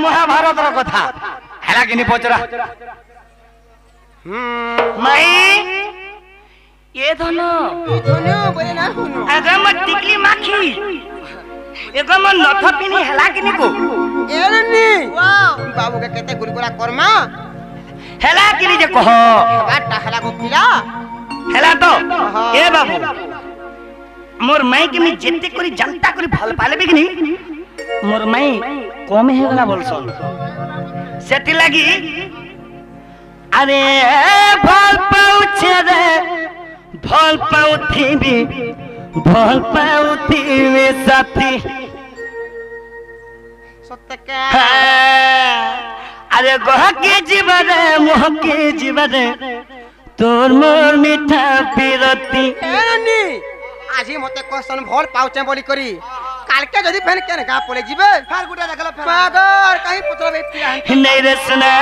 মহাভারতের কথা হেলা কিনি পচরা মাই এ ধন আগাম টিকলি মাখি এগম নথ পিনি হেলা কিনি কো এরনি বাবু কে কেতে গুরগুরা কর্মা হেলা কিনি যে কহ বাটা হেলা গপিলা হেলা তো এ বাবু মোর মাই কে মি যেতে করি জানতা করি ভাল পালেবি কিনি মোর মাই কম হে গলা বলছন সেটি লাগি আরে ভাল পাউছে রে ভাল পাউথিবি সাথী সত্যকে আরে গহকে জীবনে মোহকে জীবনে তোর মোর মিঠা পিরতি এরনি আজি মতে কোশ্চন ভল পাউছে বলি করি কালকে যদি ফেন কেন গা পলে জিবে ফার গুটা দেখলা পাগল কাহি পুতরা পিয়া নাই রে সুনা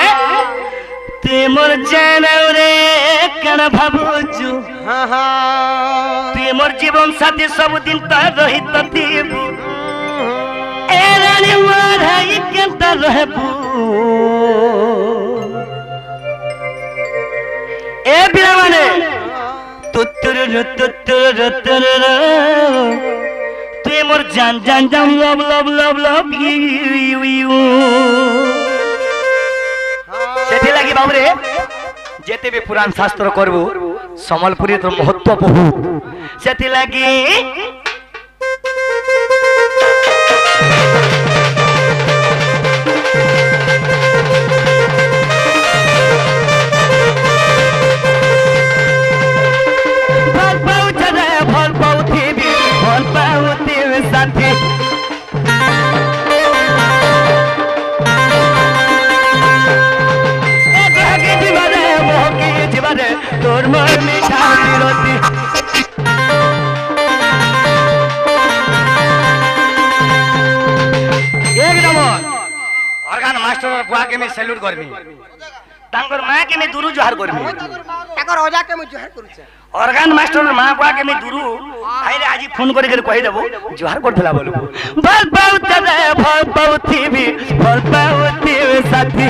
তুই মোর জানাও রে কেন ভাবুছু হ্যাঁ হ্যাঁ তুই মোর জীবন সাথী সবদিন তার রহিত থিবু এ রানী মোর হাই কেন্ত রহবু এ বিরা মানে তুতুরু তুতুরু তুই মোর জান জান জান love love love love you সেটি লাগি বাবুরে যেতে বি পুরাণ শাস্ত্র করব সম্বলপুরী তোর মহত্ব বহু সেটি লাগি ভাল পাউথিবি সাথী তোর মোর মিঠা বিরতি অর্গান মাস্টার বুয়াকে আমি স্যালুট করবি তাঙ্কর মাকে আমি দুরু জোহার করবি তাকর ওজাকে মু জোহার করছে অর্গান মাস্টার মা বুয়াকে আমি দুরু আইরে আজি ফোন করে কই দেব জোহার করতেলা বলবো ভাল পাউ তবে ভাল পাউথিবি সাথী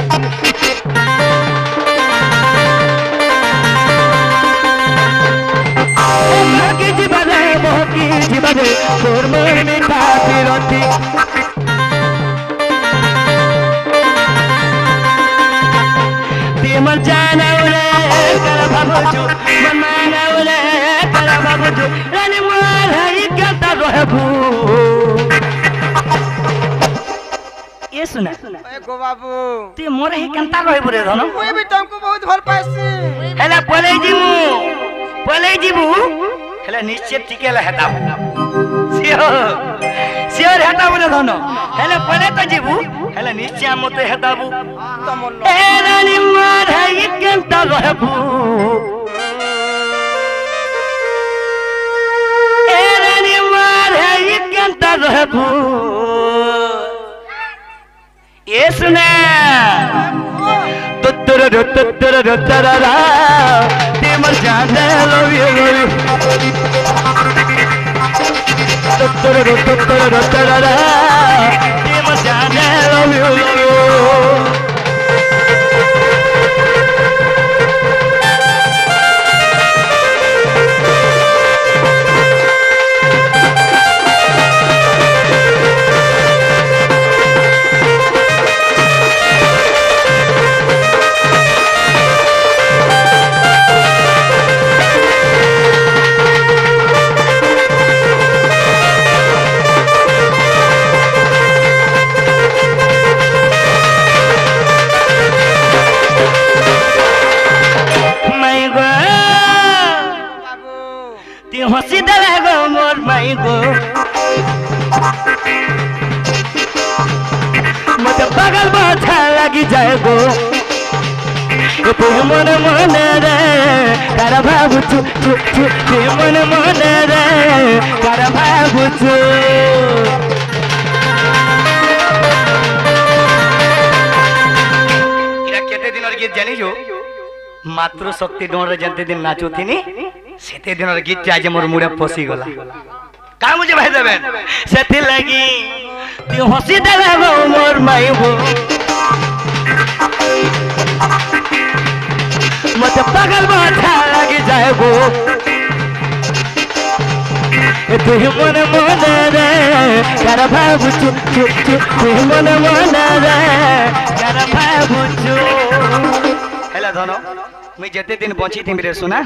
মোহকি জীবনে তোর মোর মিঠা বিরতি মন জানাও রে কর ভাবুছু মন মানাও রে কর ভাবুছু রানী মোর হাই কেন্ত রহবু এ শুনা এ গো বাবু তুই মোর হাই কেন্ত রহবু রে ধন মুই বি তুমকু বহুত ভাল পাইছি হেলা পলাই জিবু হেলা নিশ্চয় টিকেলা হেতাব সিওর হেতাব রে ধন হেলা পলাই তো জিবু হেলা নিশ্চয় মতে হেতাবু তমল এ রানী মোর হাই কেন্ত রহবু এ রানী মোর হাই কেন্ত রহবু এ শুনা তুতুরু তুতারা তে মোর জানে লভ ইউ তুতুরু তুতারা তে जाए गो तुम मन मन रे कर भाबुछु तुम मन मन रे कर भाबुछु इरा केते दिन गीत जानी जो मातृ शक्ति डोर जते दिन नाचुथिनी सेते दिन गीत आज मोर मुड़े पसी गला का मुझे भाई देबे सेति लगी तू हंसी देबे गो मोर माई हो मत पागल माथा लगी जाए गो तू मन मन रे कर भाबुछु तू मन मन रे कर भाबुछु हेला धनो मैं जते दिन बची थी मेरे सुना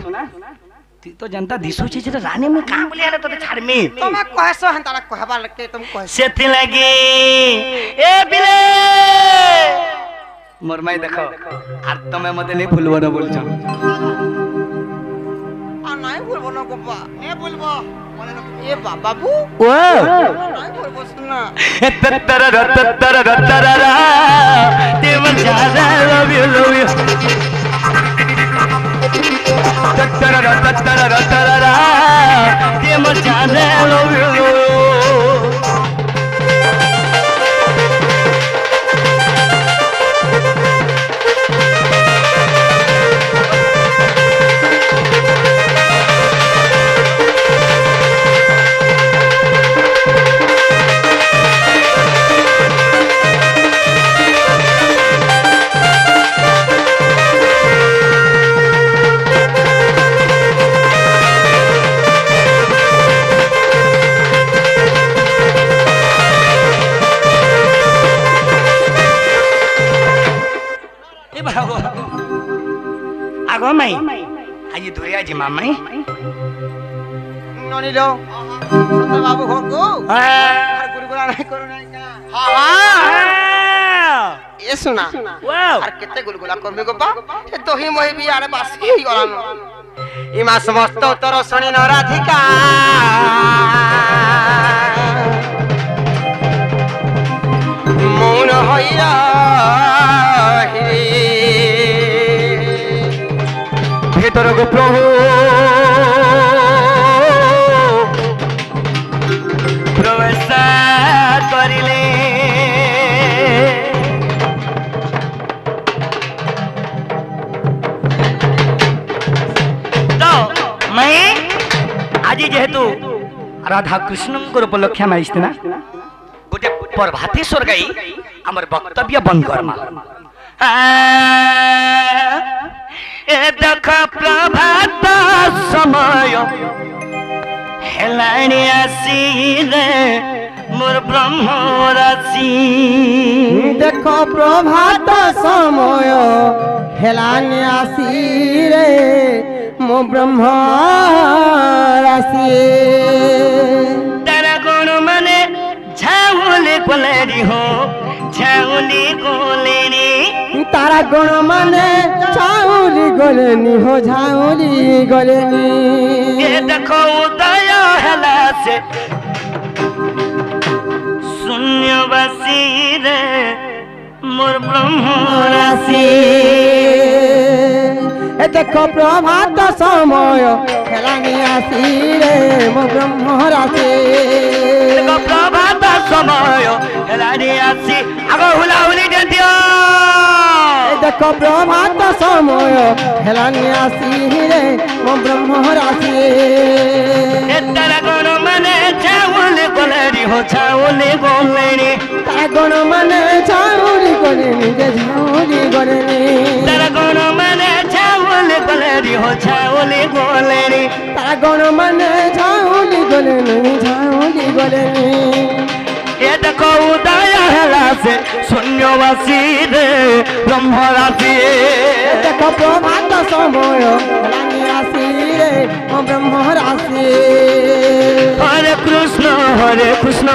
तू तो जनता दिसु छी जे रानी में का बोले आले तो छाड़ में तुम कहसो हन तारा कहबा लगे तुम कह सेति लगी ए बिले मोर माई देखो आर तमे मते नहीं भूलबो न बोलछ आ नहीं बोलबो न गोपा ए बोलबो मने न ए बाबू ओ नहीं बोलबो सुना तत्तर रत्तर ते मन ज्यादा लव यू तत्तर ते मन ज्यादा लव यू आगो माई आज दूरे आज मामाई ननी लो सत बाबू हो को और गुरगुरा नहीं करो नहीं का हां ये सुना वाओ और कितने गुलगुला करबे गोपा ए तो ही मोहि भी आरे बासी ही गलानो इमा समस्त उत्तर शनि न राधिका मौन होइरा भीतर गो प्रभु प्रवेश करिले तो मैं आज जेहेतु राधा कृष्ण उपलक्ष्य में आइसना गोटे प्रभातेश्वर गाई आमर वक्तव्य बंद करमा ए देख प्रभात समय हेलाणी आसी रे मोर ब्रह्म राशि देखो प्रभात समय हेलानी आसी रे मो ब्रह्म राशि तारा गुण मने झाउले कोलेरी हो झाउली कोलेरी तारा गुण माने झाउली गलेनी हो झाउली गलेनी ये देखो उदय हला से शून्यवासी रे मोर ब्रह्म राशि ए देखो प्रभात समय हेलानी आसी रे मो ब्रह्म राशि देखो प्रभात समय हेलानी आसी आगो हुलाहुली दे दियो देखो प्रभात समय हेलानी आसी रे मो ब्रह्म राशि तारा गुण मने झाउली कोलेरी हो झाउली कोलेरी तारा गुण माने झाउली गलेनी जे झाउली गलेनी तारा गुण मने झाउली कोलेरी हो झाउली कोलेरी तारा गुण माने झाउली गलेनी झाउली गलेनी ये देखो उदय हला से शून्यवासी रे ब्रह्म राशि देखो प्रभात समय हेलानी आसी रे मो ब्रह्म राशि हरे कृष्ण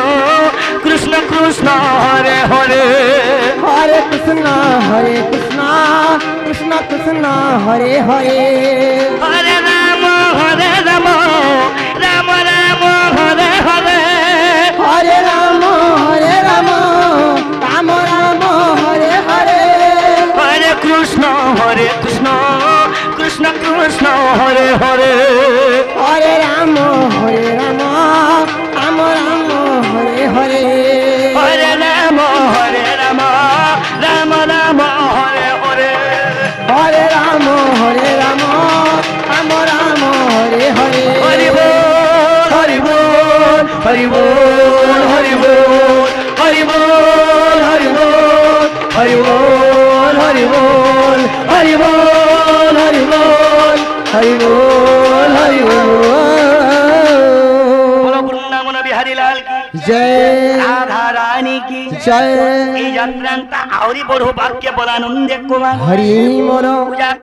कृष्ण कृष्ण हरे हरे हरे कृष्ण कृष्ण कृष्ण हरे हरे हरे राम राम राम हरे हरे हरे राम राम राम राम हरे हरे হরে হরে রাম রাম রাম হরে হরে হরে রাম রাম রাম হরে হরে হরে রাম রাম রাম হরে হরে হরি বল হরি বল হরি বল হরি বল হরি বল হরি বল হরি বল হরি বল হরি বল হরি বল হরি বল হরি বল বলো বৃন্দাবন বিহারী লাল কি জয় রাধা রানী কি জয় এই যাত্রাটা আହୁରି বড় বাক্যে বলানন্দে কুমার হরি মোর পূজা